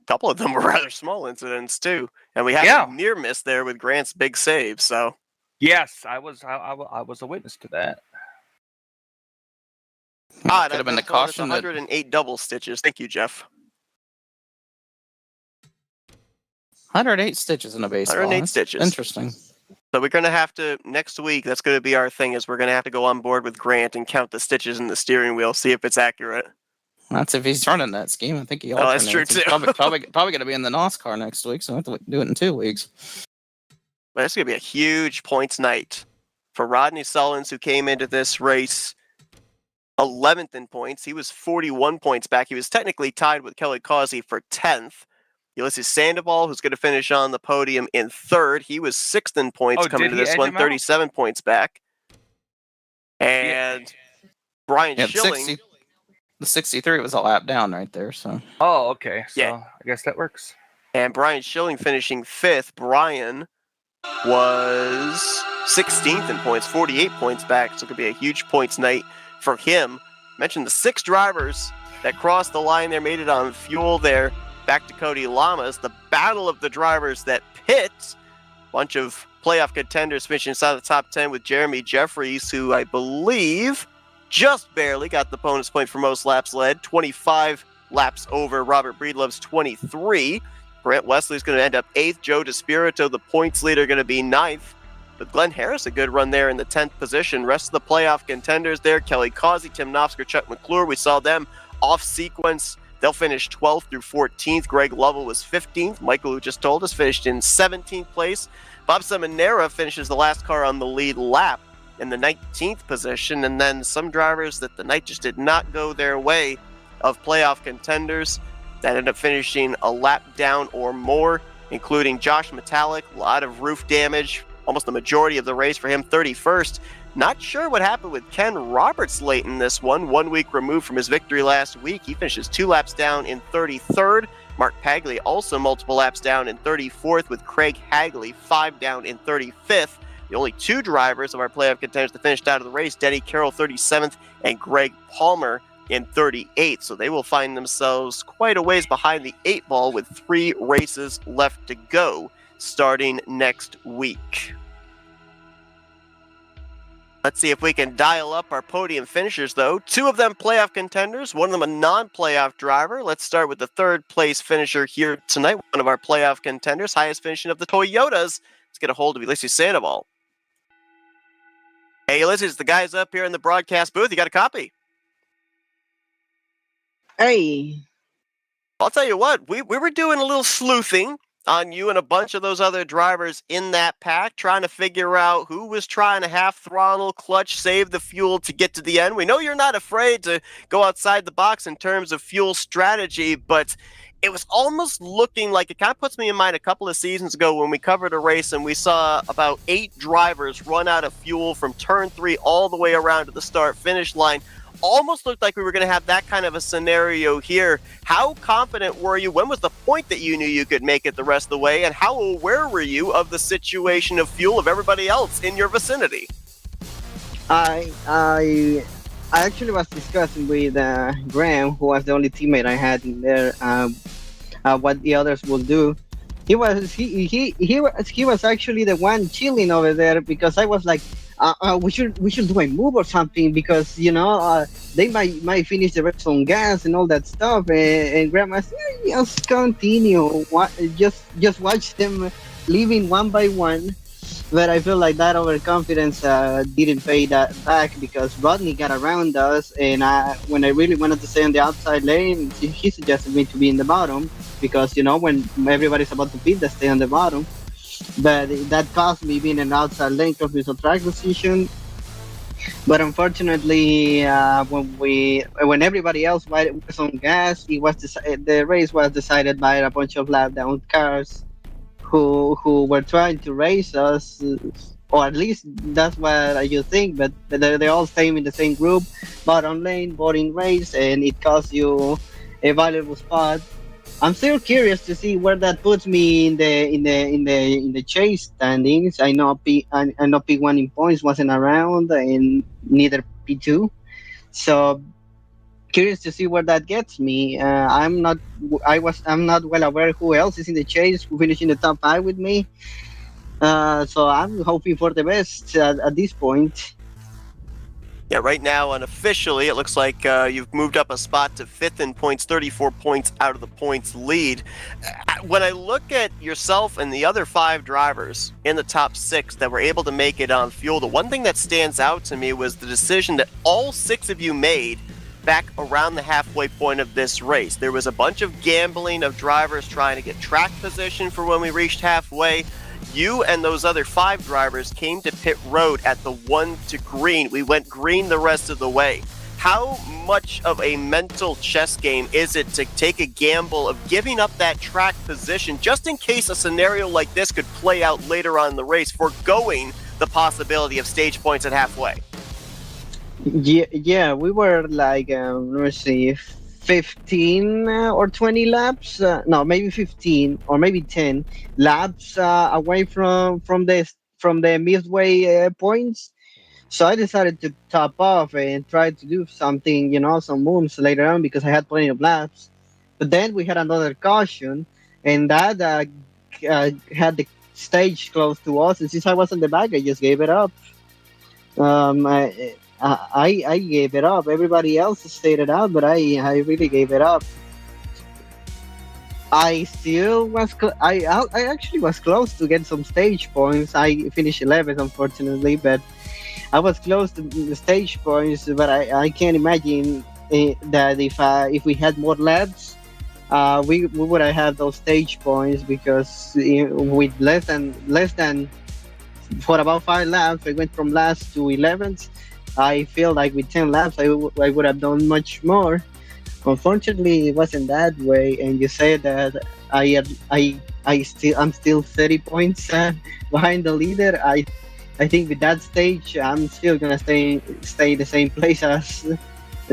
couple of them were rather small incidents too, and we had a near miss there with Grant's big save. So yes, I was a witness to that. Could have been the caution. 108 double stitches. Thank you, Jeff. 108 stitches in a baseball. 108 stitches. Interesting. So we're going to have to, next week, that's going to be our thing, is we're going to have to go on board with Grant and count the stitches in the steering wheel, see if it's accurate. That's if he's running that scheme. I think he alternates. Oh, that's true, too. Probably going to be in the NOS next week, so I have to do it in 2 weeks. But it's going to be a huge points night for Rodney Sullins, who came into this race 11th in points. He was 41 points back. He was technically tied with Kelly Causey for 10th. Ulysses Sandoval, who's going to finish on the podium in 3rd. He was 6th in points coming to this one, 37 points back. And Brian Schilling. The 63 was a lap down right there. So. Oh, okay. So I guess that works. And Brian Schilling finishing 5th. Brian was 16th in points, 48 points back. So it could be a huge points night for him. Mentioned the 6 drivers that crossed the line there, made it on fuel there. Back to Cody Lamas, the battle of the drivers that pit. Bunch of playoff contenders finishing inside the top 10 with Jeremy Jeffries, who I believe just barely got the bonus point for most laps led. 25 laps over Robert Breedlove's 23. Brent Wesley's going to end up 8th. Joe DeSpirito, the points leader, going to be 9th. But Glenn Harris, a good run there in the 10th position. Rest of the playoff contenders there, Kelly Causey, Tim Knopfsker, Chuck McClure. We saw them off sequence. They'll finish 12th through 14th. Greg Lovell was 15th. Michael, who just told us, finished in 17th place. Bob Seminara finishes the last car on the lead lap in the 19th position. And then some drivers that the night just did not go their way of playoff contenders that ended up finishing a lap down or more, including Josh Metallic. A lot of roof damage, almost the majority of the race for him, 31st. Not sure what happened with Ken Roberts late in this one. 1 week removed from his victory last week. He finishes 2 laps down in 33rd. Mark Pagley also multiple laps down in 34th, with Craig Hagley 5 down in 35th. The only 2 drivers of our playoff contenders that finished out of the race, Denny Carroll 37th and Greg Palmer in 38th. So they will find themselves quite a ways behind the 8 ball with 3 races left to go starting next week. Let's see if we can dial up our podium finishers, though. 2 of them playoff contenders, 1 of them a non-playoff driver. Let's start with the 3rd place finisher here tonight, one of our playoff contenders, highest finishing of the Toyotas. Let's get a hold of Ulysses Sandoval. Hey, Ulysses, the guys up here in the broadcast booth. You got a copy? Hey. I'll tell you what, we were doing a little sleuthing on you and a bunch of those other drivers in that pack, trying to figure out who was trying to half throttle, clutch, save the fuel to get to the end. We know you're not afraid to go outside the box in terms of fuel strategy, but it was almost looking like, it kind of puts me in mind a couple of seasons ago when we covered a race and we saw about 8 drivers run out of fuel from turn 3 all the way around to the start-finish line. Almost looked like we were going to have that kind of a scenario here. How confident were you? When was the point that you knew you could make it the rest of the way? And how aware were you of the situation of fuel of everybody else in your vicinity? I actually was discussing with Graham, who was the only teammate I had in there, what the others would do. He was actually the one chilling over there, because I was like, we should do a move or something, because they might finish the race on gas and all that stuff. And Grandma said, just continue, just watch them leaving one by one. But I feel like that overconfidence didn't pay that back, because Rodney got around us, and when I really wanted to stay on the outside lane, he suggested me to be in the bottom, because when everybody's about to pit, they stay on the bottom. But that cost me being an outside lane because it's a track position. But unfortunately, when everybody else was on gas, the race was decided by a bunch of lap down cars who were trying to race us, or at least that's what you think. But they're all staying in the same group, bottom lane, boarding race, and it costs you a valuable spot. I'm still curious to see where that puts me in the chase standings. I know P1 in points wasn't around, and neither P2. So curious to see where that gets me. I'm not well aware who else is in the chase, who finished in the top 5 with me. So I'm hoping for the best at this point. Yeah, right now, unofficially, it looks like you've moved up a spot to 5th in points, 34 points out of the points lead. When I look at yourself and the other 5 drivers in the top 6 that were able to make it on fuel, the one thing that stands out to me was the decision that all 6 of you made back around the halfway point of this race. There was a bunch of gambling of drivers trying to get track position for when we reached halfway. You and those other 5 drivers came to pit road at the 1 to green. We went green the rest of the way. How much of a mental chess game is it to take a gamble of giving up that track position just in case a scenario like this could play out later on in the race, foregoing the possibility of stage points at halfway? Yeah, we were like, let's see, 15 or 20 laps. No, maybe 15 or maybe 10 laps away from the midway points. So I decided to top off and try to do something, some moves later on because I had plenty of laps. But then we had another caution, and that had the stage close to us. And since I was in the back, I just gave it up. I gave it up. Everybody else stayed it out, but I really gave it up. I still was. I actually was close to get some stage points. I finished 11th, unfortunately, but I was close to the stage points. But I can't imagine that if we had more laps, we would have had those stage points because with less than for about 5 laps, I went from last to 11th. I feel like with 10 laps, I would have done much more. Unfortunately, it wasn't that way. And you say that I'm still 30 points behind the leader. I think with that stage, I'm still gonna stay the same place as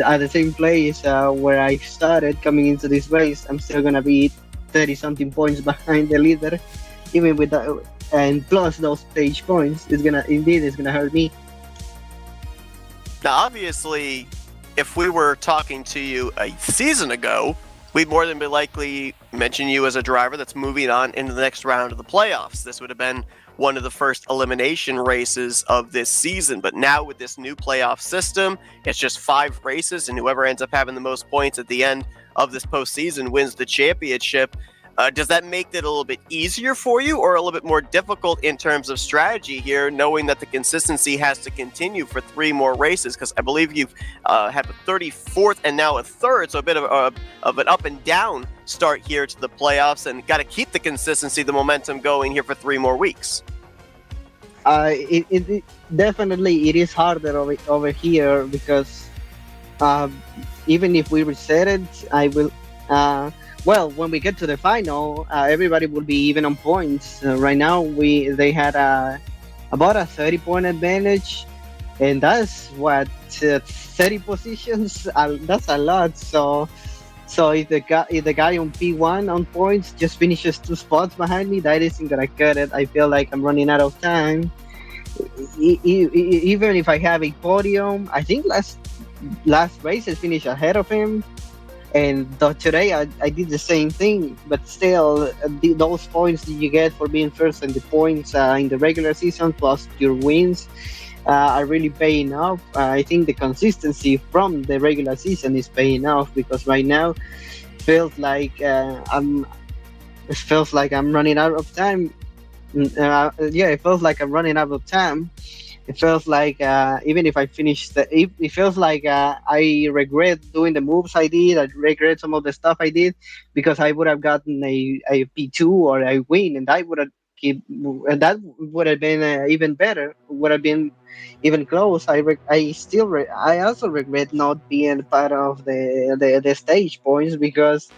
at the same place where I started coming into this race. I'm still gonna be 30 something points behind the leader, even with that, and plus those stage points. It's gonna hurt me. Now, obviously, if we were talking to you a season ago, we'd more than be likely mention you as a driver that's moving on into the next round of the playoffs. This would have been one of the first elimination races of this season. But now with this new playoff system, it's just 5 races, and whoever ends up having the most points at the end of this postseason wins the championship. Does that make it a little bit easier for you or a little bit more difficult in terms of strategy here, knowing that the consistency has to continue for 3 more races? Because I believe you've had a 34th and now a 3rd, so a bit of an up and down start here to the playoffs, and got to keep the consistency, the momentum going here for 3 more weeks. It definitely it is harder over here because even if we reset it, I will. Well, when we get to the final, everybody will be even on points. Right now, they had about a 30-point advantage, and that's what 30 positions. That's a lot. So if the guy on P1 on points just finishes 2 spots behind me, that isn't gonna cut it. I feel like I'm running out of time. Even if I have a podium, I think last race I finished ahead of him. And today I did the same thing, but still, those points that you get for being first and the points in the regular season plus your wins are really paying off. I think the consistency from the regular season is paying off because right now it feels like I'm running out of time. It feels like I'm running out of time. It feels like even if I finish it feels like I regret doing the moves I did. I regret some of the stuff I did because I would have gotten a P2 or a win, and that would have been even better. Would have been even close. I also regret not being part of the stage points because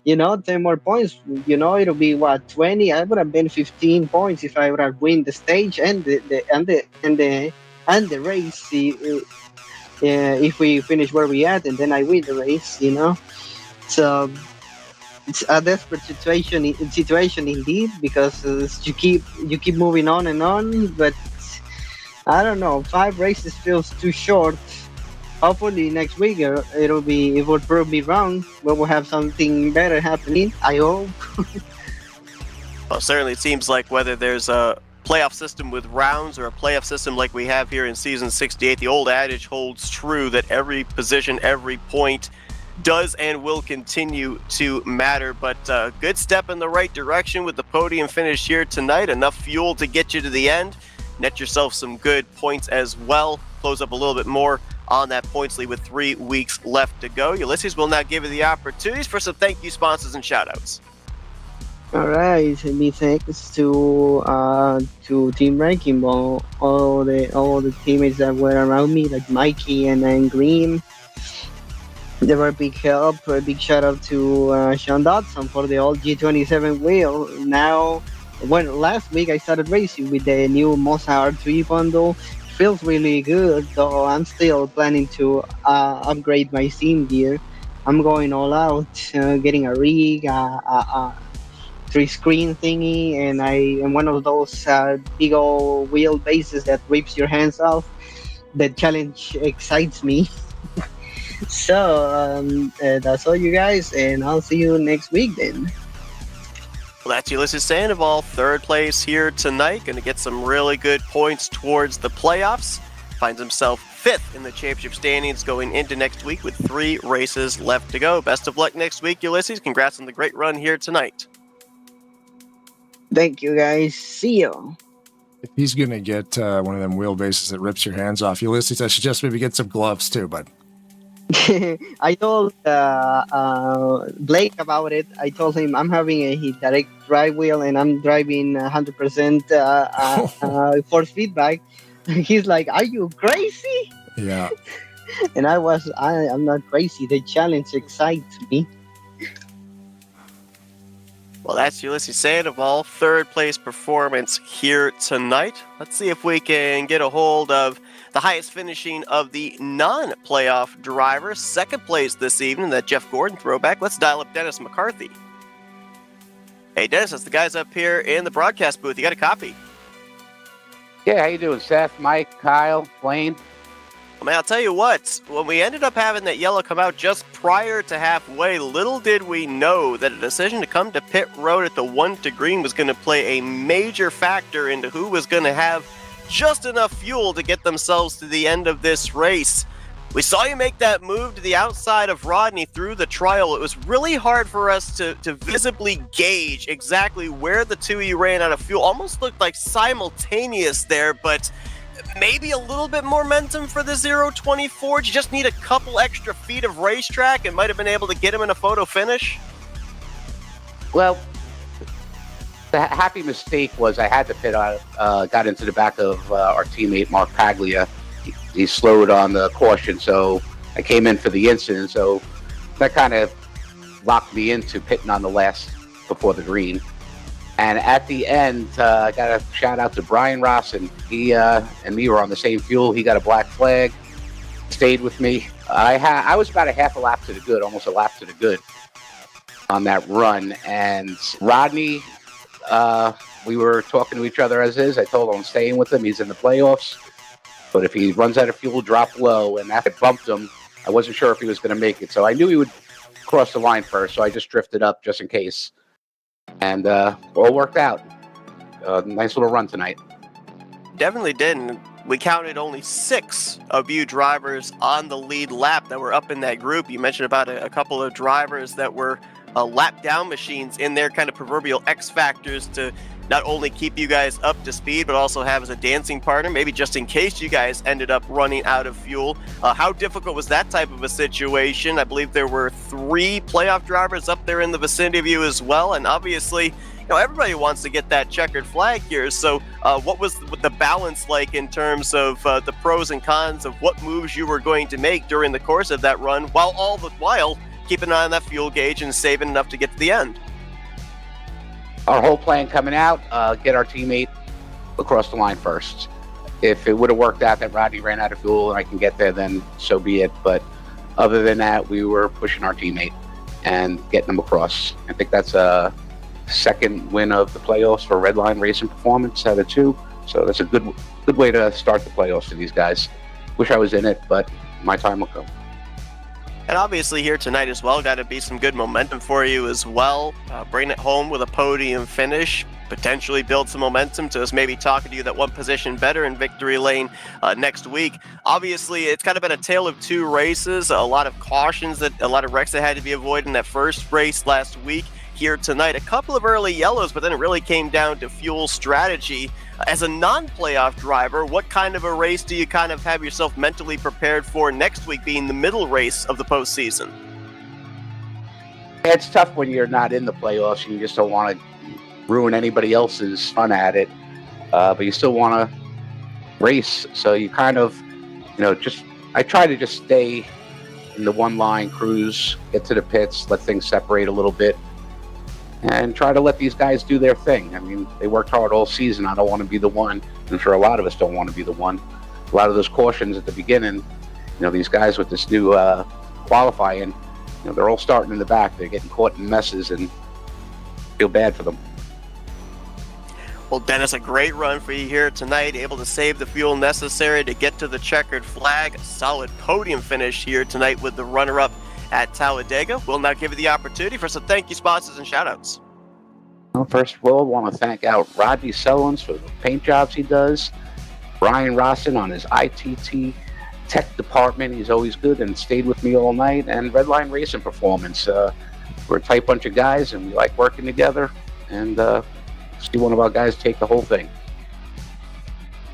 10 more points, it'll be 20. I would have been 15 points if I would have win the stage and the race. If we finish where we at and then I win the race, So it's a desperate situation indeed because you keep moving on and on, but I don't know. 5 races feels too short hopefully next week it will prove me wrong. We will have something better happening. I hope. Well, certainly it seems like whether there's a playoff system with rounds or a playoff system like we have here in Season 68, the old adage holds true that every position, every point does and will continue to matter. But good step in the right direction with the podium finish here tonight. Enough fuel to get you to the end. Net yourself some good points as well. Close up a little bit more on that points lead with 3 weeks left to go. Ulysses will now give you the opportunities for some thank you sponsors and shout outs. All right, big thanks to Team Ranking Ball, all the teammates that were around me, like Mikey and Green. They were a big help. A big shout out to Sean Dodson for the old G27 wheel. Now, last week I started racing with the new Mosa R3 bundle. Feels really good, though I'm still planning to upgrade my sim gear. I'm going all out, getting a rig, 3-screen thingy, and one of those big old wheel bases that rips your hands off. The challenge excites me. So that's all, you guys, and I'll see you next week then. Well, that's Ulysses Sandoval, third place here tonight. Going to get some really good points towards the playoffs. Finds himself fifth in the championship standings going into next week with 3 races left to go. Best of luck next week, Ulysses. Congrats on the great run here tonight. Thank you, guys. See you. If he's going to get one of them wheelbases that rips your hands off, Ulysses, I suggest maybe get some gloves too, bud. I told Blake about it. I told him I'm having a direct drive wheel and I'm driving 100% force feedback. He's like, "Are you crazy?" Yeah. And I'm not crazy. The challenge excites me. Well, that's Ulysses Sandoval, third place performance here tonight. Let's see if we can get a hold of the highest finishing of the non-playoff drivers. Second place this evening, that Jeff Gordon throwback. Let's dial up Dennis McCarthy. Hey, Dennis, that's the guys up here in the broadcast booth. You got a copy? Yeah, how you doing, Seth, Mike, Kyle, Blaine? Well, man, I'll tell you what, when we ended up having that yellow come out just prior to halfway, little did we know that a decision to come to pit road at the 1 to green was going to play a major factor into who was going to have just enough fuel to get themselves to the end of this race. We saw you make that move to the outside of Rodney through the trial. It was really hard for us to visibly gauge exactly where the two of you ran out of fuel. Almost looked like simultaneous there, but maybe a little bit more momentum for the 024. You just need a couple extra feet of racetrack and might have been able to get him in a photo finish. Well, the happy mistake was I had to pit out, got into the back of our teammate Mark Paglia. He slowed on the caution, so I came in for the incident. So that kind of locked me into pitting on the last before the green. And at the end, I got a shout out to Brian Rosson. He and me were on the same fuel. He got a black flag, stayed with me. I was about a half a lap to the good, almost a lap to the good on that run. And Rodney, we were talking to each other as is. I told him I'm staying with him. He's in the playoffs. But if he runs out of fuel, drop low. And after I bumped him, I wasn't sure if he was going to make it. So I knew he would cross the line first. So I just drifted up just in case. And all worked out. Nice little run tonight. Definitely did. We counted only 6 of you drivers on the lead lap that were up in that group. You mentioned about a couple of drivers that were lap down machines in their kind of proverbial X factors to not only keep you guys up to speed, but also have as a dancing partner, maybe just in case you guys ended up running out of fuel. How difficult was that type of a situation? I believe there were 3 playoff drivers up there in the vicinity of you as well. And obviously, you know, everybody wants to get that checkered flag here. So what was the balance like in terms of the pros and cons of what moves you were going to make during the course of that run, while all the while keeping an eye on that fuel gauge and saving enough to get to the end? Our whole plan coming out, get our teammate across the line first. If it would have worked out that Rodney ran out of fuel and I can get there, then so be it. But other than that, we were pushing our teammate and getting them across. I think that's a second win of the playoffs for Redline Racing Performance out of 2. So that's a good way to start the playoffs for these guys. Wish I was in it, but my time will come. And obviously here tonight as well, got to be some good momentum for you as well. Bring it home with a podium finish, potentially build some momentum to us maybe talking to you that one position better in victory lane next week. Obviously, it's kind of been a tale of two races, a lot of cautions, that a lot of wrecks that had to be avoided in that first race last week. Here tonight, a couple of early yellows, but then it really came down to fuel strategy. As a non-playoff driver, what kind of a race do you kind of have yourself mentally prepared for next week, being the middle race of the postseason? It's tough when you're not in the playoffs and you just don't want to ruin anybody else's fun at it, but you still want to race. So you kind of, I try to just stay in the one-line cruise, get to the pits, let things separate a little bit, and try to let these guys do their thing. I mean, they worked hard all season. I don't want to be the one. I'm sure a lot of us don't want to be the one. A lot of those cautions at the beginning, these guys with this new qualifying, they're all starting in the back. They're getting caught in messes and feel bad for them. Well, Dennis, a great run for you here tonight, able to save the fuel necessary to get to the checkered flag. A solid podium finish here tonight with the runner-up at Talladega. We'll now give you the opportunity for some thank you sponsors and shout-outs. Well, first of all, I want to thank out Rodney Sellens for the paint jobs he does, Brian Rosson on his ITT tech department. He's always good and stayed with me all night, and Redline Racing Performance. We're a tight bunch of guys, and we like working together, and see one of our guys take the whole thing.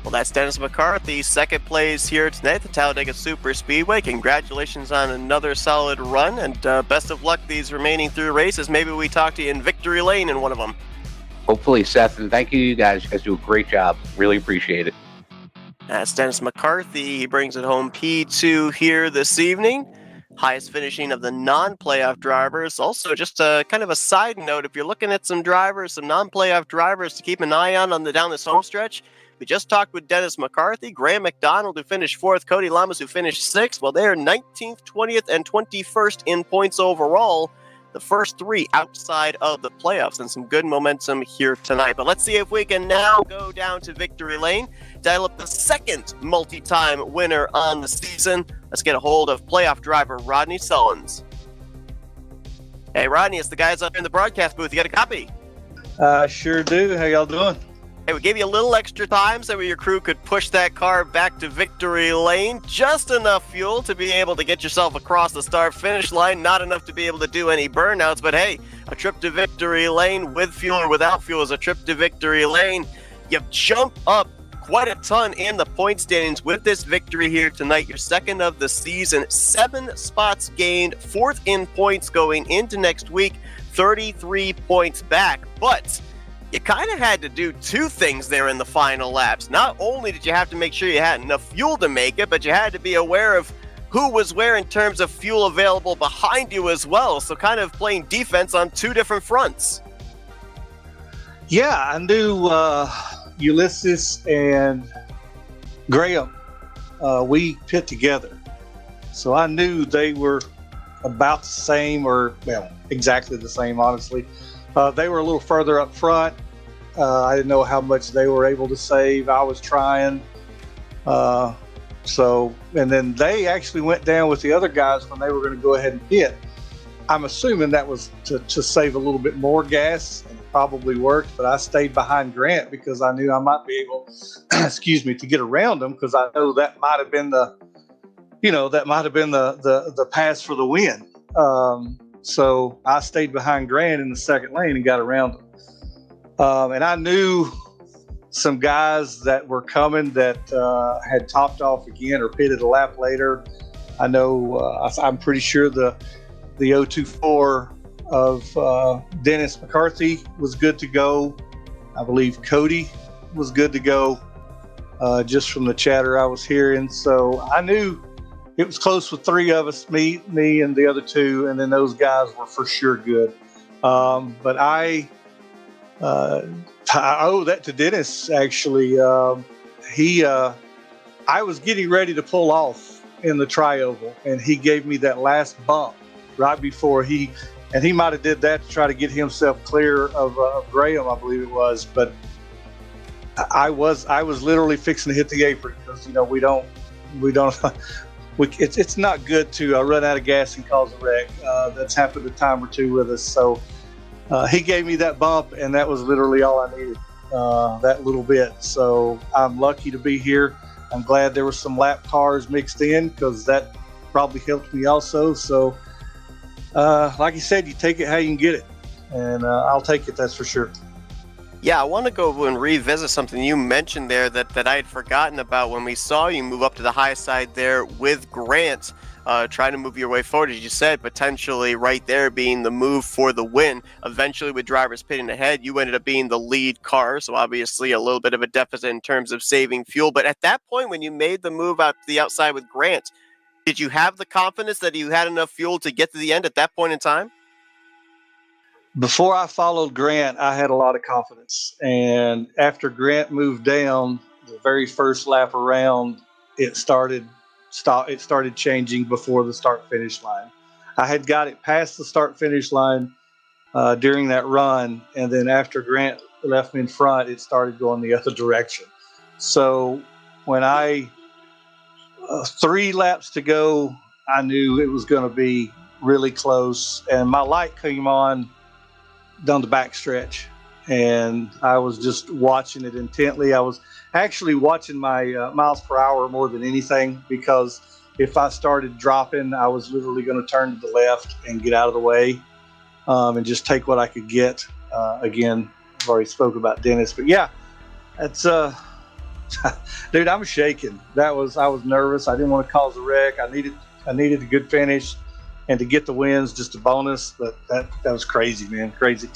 Well, that's Dennis McCarthy, second place here tonight at the Talladega Super Speedway. Congratulations on another solid run, and best of luck these remaining 3 races. Maybe we talk to you in victory lane in one of them. Hopefully, Seth, and thank you guys. You guys do a great job. Really appreciate it. That's Dennis McCarthy. He brings it home P2 here this evening. Highest finishing of the non-playoff drivers. Also, just a kind of a side note, if you're looking at some drivers, some non-playoff drivers to keep an eye on down this home stretch, we just talked with Dennis McCarthy, Graham McDonald, who finished 4th, Cody Lamas, who finished 6th. Well, they are 19th, 20th, and 21st in points overall. The first 3 outside of the playoffs, and some good momentum here tonight. But let's see if we can now go down to victory lane, dial up the second multi-time winner on the season. Let's get a hold of playoff driver Rodney Sellens. Hey, Rodney, it's the guys up in the broadcast booth. You got a copy? Sure do. How y'all doing? Hey, we gave you a little extra time so your crew could push that car back to victory lane. Just enough fuel to be able to get yourself across the start-finish line. Not enough to be able to do any burnouts, but hey, a trip to victory lane with fuel or without fuel is a trip to victory lane. You jump up quite a ton in the point standings with this victory here tonight. Your second of the season, 7 spots gained, 4th in points going into next week, 33 points back. But you kind of had to do 2 things there in the final laps. Not only did you have to make sure you had enough fuel to make it, but you had to be aware of who was where in terms of fuel available behind you as well. So kind of playing defense on 2 different fronts. Yeah, I knew Ulysses and Graham, we pit together. So I knew they were about the same, or, well, exactly the same, honestly. They were a little further up front. I didn't know how much they were able to save. I was trying. And then they actually went down with the other guys when they were going to go ahead and pit. I'm assuming that was to save a little bit more gas, and it probably worked, but I stayed behind Grant because I knew I might be able, to get around him, because I know that might have been the pass for the win. So I stayed behind Grant in the second lane and got around him. And I knew some guys that were coming that had topped off again or pitted a lap later. I know, I'm pretty sure the 024 of Dennis McCarthy was good to go. I believe Cody was good to go, just from the chatter I was hearing. So I knew it was close with 3 of us, me and the other 2, and then those guys were for sure good. But I owe that to Dennis, actually. I was getting ready to pull off in the tri-oval, and he gave me that last bump right before he might have did that to try to get himself clear of Graham, I believe it was. But I was literally fixing to hit the apron, because we don't it's not good to run out of gas and cause a wreck. That's happened a time or two with us. So he gave me that bump, and that was literally all I needed, that little bit. So I'm lucky to be here. I'm glad there were some lap cars mixed in because that probably helped me also. So like you said, you take it how you can get it, and I'll take it, that's for sure. Yeah, I want to go and revisit something you mentioned there that I had forgotten about when we saw you move up to the high side there with Grant, trying to move your way forward, as you said, potentially right there being the move for the win. Eventually, with drivers pitting ahead, you ended up being the lead car, so obviously a little bit of a deficit in terms of saving fuel. But at that point, when you made the move out to the outside with Grant, did you have the confidence that you had enough fuel to get to the end at that point in time? Before I followed Grant, I had a lot of confidence. And after Grant moved down, the very first lap around, it started changing before the start-finish line. I had got it past the start-finish line during that run, and then after Grant left me in front, it started going the other direction. So when 3 laps to go, I knew it was going to be really close, and my light came on down the backstretch, and I was just watching it intently. I was actually watching my miles per hour more than anything, because if I started dropping, I was literally going to turn to the left and get out of the way, and just take what I could get. Again, I've already spoke about Dennis, but yeah, that's dude, I'm shaking. I was nervous. I didn't want to cause a wreck. I needed a good finish, and to get the wins, just a bonus. But that was crazy, man, crazy.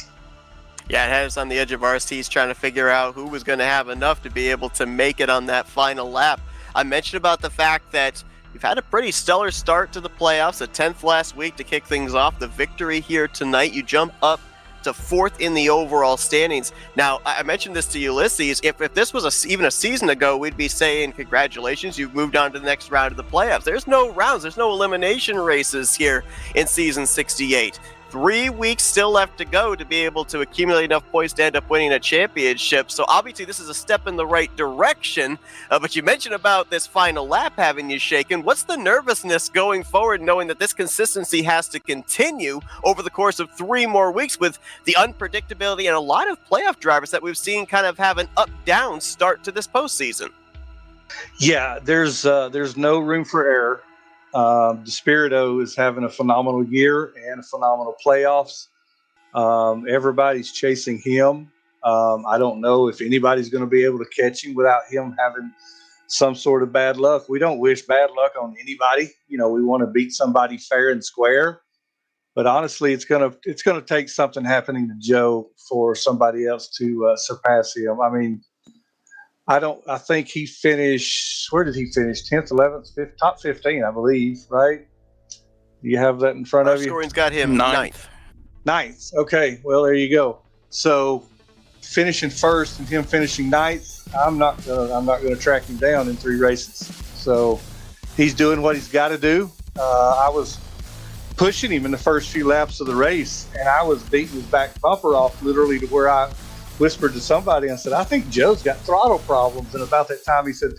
Yeah, it had us on the edge of our seats trying to figure out who was going to have enough to be able to make it on that final lap. I mentioned about the fact that you've had a pretty stellar start to the playoffs, a 10th last week to kick things off. The victory here tonight, you jump up to 4th in the overall standings. Now, I mentioned this to Ulysses. If this was even a season ago, we'd be saying, congratulations, you've moved on to the next round of the playoffs. There's no rounds. There's no elimination races here in season 68. 3 weeks still left to go to be able to accumulate enough points to end up winning a championship. So obviously this is a step in the right direction. But you mentioned about this final lap having you shaken. What's the nervousness going forward, knowing that this consistency has to continue over the course of 3 more weeks with the unpredictability and a lot of playoff drivers that we've seen kind of have an up-down start to this postseason? Yeah, there's no room for error. Despirito is having a phenomenal year and a phenomenal playoffs. Everybody's chasing him. I don't know if anybody's going to be able to catch him without him having some sort of bad luck. We don't wish bad luck on anybody. You know, we want to beat somebody fair and square. But honestly, it's gonna take something happening to Joe for somebody else to surpass him. I mean, I think he finished, where did he finish? 10th, 11th, 5th, top 15, I believe, right? Do you have that in front of you? Scoring's got him ninth. Ninth. Okay, well, there you go. So finishing first and him finishing ninth, I'm not gonna track him down in 3 races. So he's doing what he's got to do. I was pushing him in the first few laps of the race, and I was beating his back bumper off literally to where I whispered to somebody and said, I think Joe's got throttle problems. And about that time he said,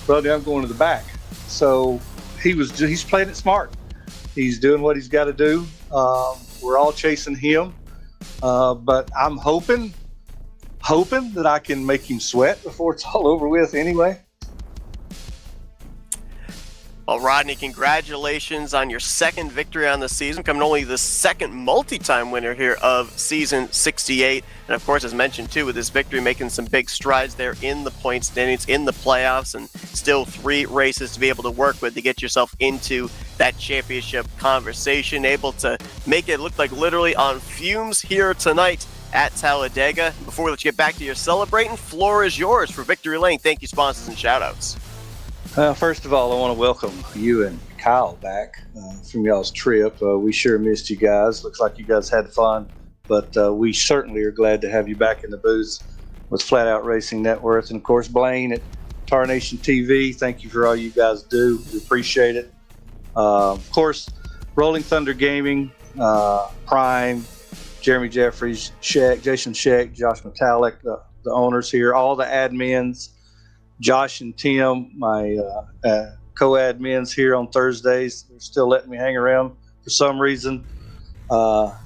brother, I'm going to the back. So he's playing it smart. He's doing what he's got to do. We're all chasing him. But I'm hoping that I can make him sweat before it's all over with anyway. Well, Rodney, congratulations on your 2nd victory on the season, coming only the 2nd multi-time winner here of season 68. And of course, as mentioned too, with this victory, making some big strides there in the point standings, in the playoffs, and still 3 races to be able to work with to get yourself into that championship conversation. Able to make it look like literally on fumes here tonight at Talladega. Before we let you get back to your celebrating, floor is yours for Victory Lane. Thank you, sponsors and shout-outs. First of all, I want to welcome you and Kyle back from y'all's trip. We sure missed you guys. Looks like you guys had fun, but we certainly are glad to have you back in the booth with Flat Out Racing Network. And of course, Blaine at Tarnation TV, thank you for all you guys do. We appreciate it. Of course, Rolling Thunder Gaming, Prime, Jeremy Jeffries, Jason Scheck, Josh Metallic, the owners here, all the admins, Josh and Tim, my co-admins here on Thursdays. They're still letting me hang around for some reason.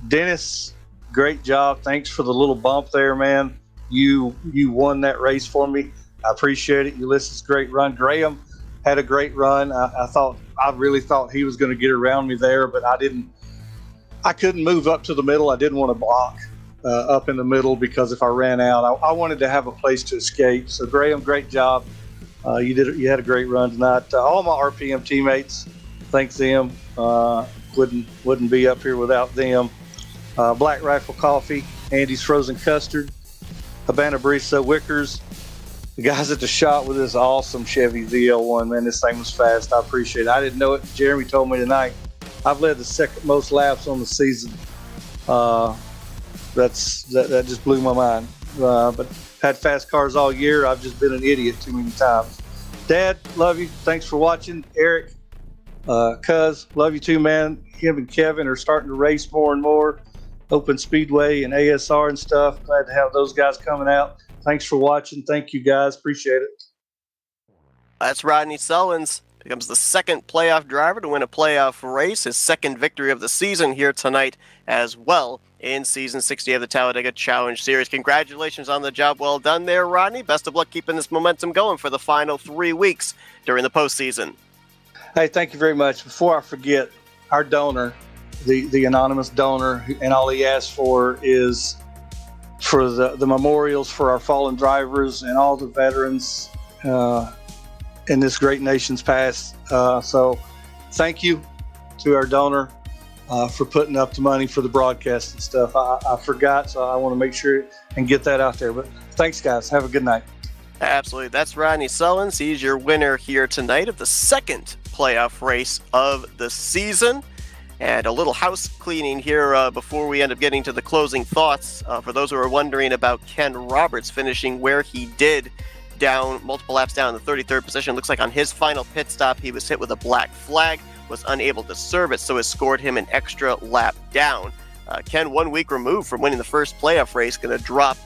Dennis, great job. Thanks for the little bump there, man. You won that race for me. I appreciate it. Ulysses, great run. Graham had a great run. I really thought he was going to get around me there, but I couldn't move up to the middle. I didn't want to block up in the middle because if I ran out, I wanted to have a place to escape. So Graham, great job. You had a great run tonight. All my RPM teammates, thanks them. Wouldn't be up here without them. Black Rifle Coffee, Andy's Frozen Custard, Habana Barista, Wickers, the guys at the shop with this awesome Chevy ZL1. Man, this thing was fast. I appreciate it. I didn't know it. Jeremy told me tonight. I've led the second most laps on the season. That just blew my mind. But had fast cars all year. I've just been an idiot too many times. Dad, love you. Thanks for watching. Eric, Cuz, love you too, man. Him and Kevin are starting to race more and more. Open Speedway and ASR and stuff. Glad to have those guys coming out. Thanks for watching. Thank you, guys. Appreciate it. That's Rodney Sullins. Becomes the second playoff driver to win a playoff race. His second victory of the season here tonight as well in Season 60 of the Talladega Challenge Series. Congratulations on the job well done there, Rodney. Best of luck keeping this momentum going for the final 3 weeks during the postseason. Hey, thank you very much. Before I forget, our donor, the anonymous donor, and all he asked for is for the memorials for our fallen drivers and all the veterans in this great nation's past. So thank you to our donor for putting up the money for the broadcast and stuff. I forgot, so I want to make sure and get that out there. But thanks, guys. Have a good night. Absolutely. That's Rodney Sullins. He's your winner here tonight of the second playoff race of the season. And a little house cleaning here before we end up getting to the closing thoughts. For those who are wondering about Ken Roberts finishing where he did, down multiple laps down in the 33rd position. Looks like on his final pit stop, he was hit with a black flag, was unable to serve it, so it scored him an extra lap down. Ken, 1 week removed from winning the first playoff race, going to drop,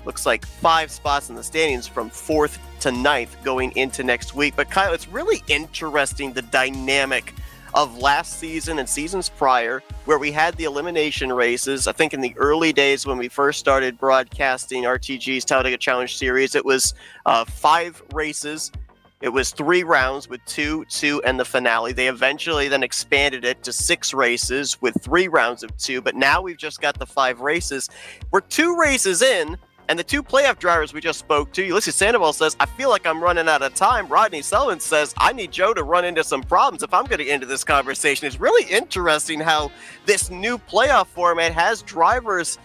looks like 5 spots in the standings from 4th to 9th going into next week. But Kyle, it's really interesting, the dynamic of last season and seasons prior, where we had the elimination races. I think in the early days when we first started broadcasting RTG's Talladega Challenge Series, it was 5 races. It was 3 rounds with 2, and the finale. They eventually then expanded it to 6 races with 3 rounds of 2, but now we've just got the 5 races. We're 2 races in, and the 2 playoff drivers we just spoke to, Ulysses Sandoval says, I feel like I'm running out of time. Rodney Sullins says, I need Joe to run into some problems if I'm going to get into this conversation. It's really interesting how this new playoff format has drivers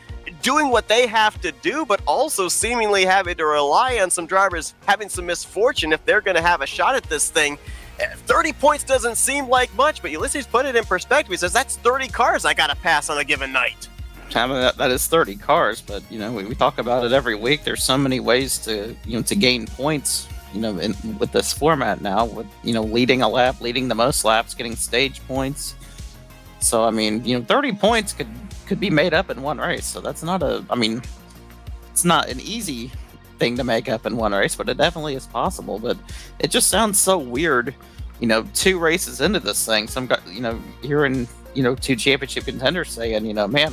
doing what they have to do, but also seemingly having to rely on some drivers having some misfortune if they're going to have a shot at this thing. 30 points doesn't seem like much, but Ulysses put it in perspective. He says, that's 30 cars I got to pass on a given night. That is 30 cars, but we talk about it every week. There's so many ways to to gain points. With this format now, with leading a lap, leading the most laps, getting stage points. So 30 points could be made up in one race. So that's not it's not an easy thing to make up in one race, but it definitely is possible. But it just sounds so weird. 2 races into this thing, some guy, hearing 2 championship contenders saying, man,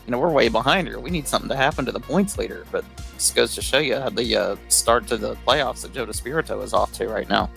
we're way behind here. We need something to happen to the points leader. But this goes to show you how the start to the playoffs that Joe DeSpirito is off to right now.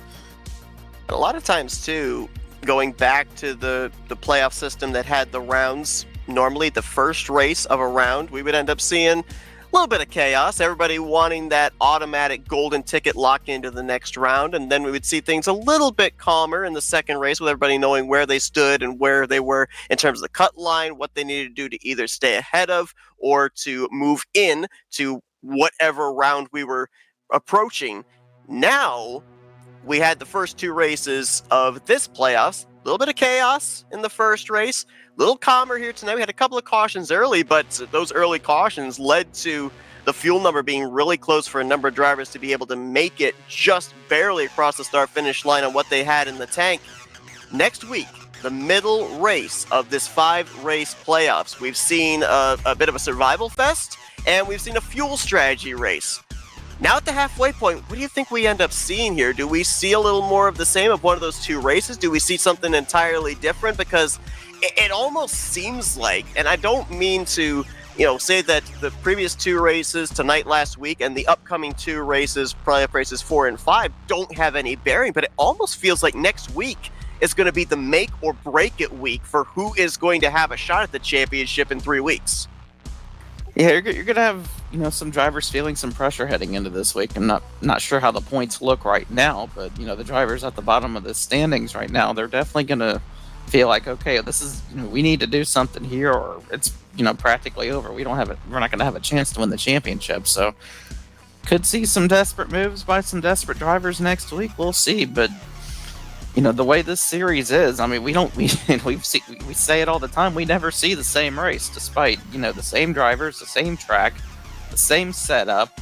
A lot of times, too, going back to the playoff system that had the rounds, normally the first race of a round, we would end up seeing a little bit of chaos, everybody wanting that automatic golden ticket locked into the next round, and then we would see things a little bit calmer in the second race with everybody knowing where they stood and where they were in terms of the cut line, what they needed to do to either stay ahead of or to move in to whatever round we were approaching. Now, we had the first 2 races of this playoffs, a little bit of chaos in the first race, a little calmer here tonight. We had a couple of cautions early, but those early cautions led to the fuel number being really close for a number of drivers to be able to make it just barely across the start-finish line on what they had in the tank. Next week, the middle race of this 5-race playoffs, we've seen a bit of a survival fest, and we've seen a fuel strategy race. Now at the halfway point, what do you think we end up seeing here? Do we see a little more of the same of one of those two races? Do we see something entirely different? Because it almost seems like, and I don't mean to, say that the previous two races, tonight, last week, and the upcoming two races, playoff races 4 and 5, don't have any bearing, but it almost feels like next week is going to be the make or break it week for who is going to have a shot at the championship in 3 weeks. Yeah, you're going to have some drivers feeling some pressure heading into this week. I'm not sure how the points look right now, but the drivers at the bottom of the standings right now, they're definitely going to feel like, okay, this is we need to do something here, or it's practically over. We're not going to have a chance to win the championship. So could see some desperate moves by some desperate drivers next week. We'll see, but the way this series is, I mean, we say it all the time. We never see the same race, despite the same drivers, the same track, the same setup.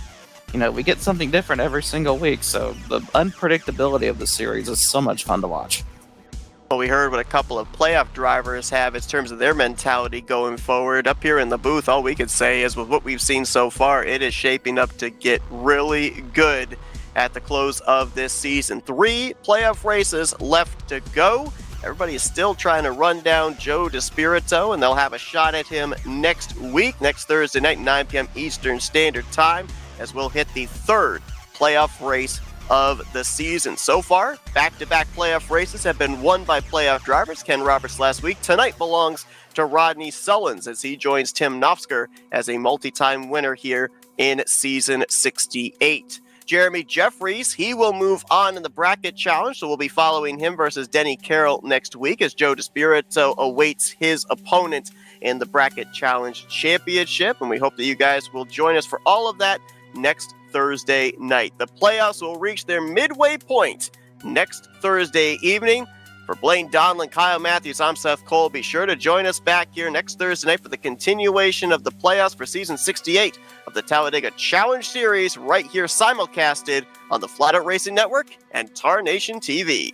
We get something different every single week. So the unpredictability of the series is so much fun to watch. Well, we heard what a couple of playoff drivers have in terms of their mentality going forward. Up here in the booth, all we could say is with what we've seen so far, it is shaping up to get really good at the close of this season. 3 playoff races left to go. Everybody is still trying to run down Joe DeSpirito, and they'll have a shot at him next week, next Thursday night, 9 p.m. Eastern Standard Time, as we'll hit the 3rd playoff race of the season. So far, back-to-back playoff races have been won by playoff drivers. Ken Roberts last week. Tonight belongs to Rodney Sullins as he joins Tim Nofsker as a multi-time winner here in season 68. Jeremy Jeffries, he will move on in the bracket challenge, so we'll be following him versus Denny Carroll next week as Joe DeSpirito awaits his opponent in the bracket challenge championship, and we hope that you guys will join us for all of that next Thursday night. The playoffs will reach their midway point next Thursday evening. For Blaine Donlin, Kyle Matthews, I'm Seth Cole. Be sure to join us back here next Thursday night for the continuation of the playoffs for season 68 of the Talladega Challenge Series, right here simulcasted on the Flat Out Racing Network and Tarnation TV.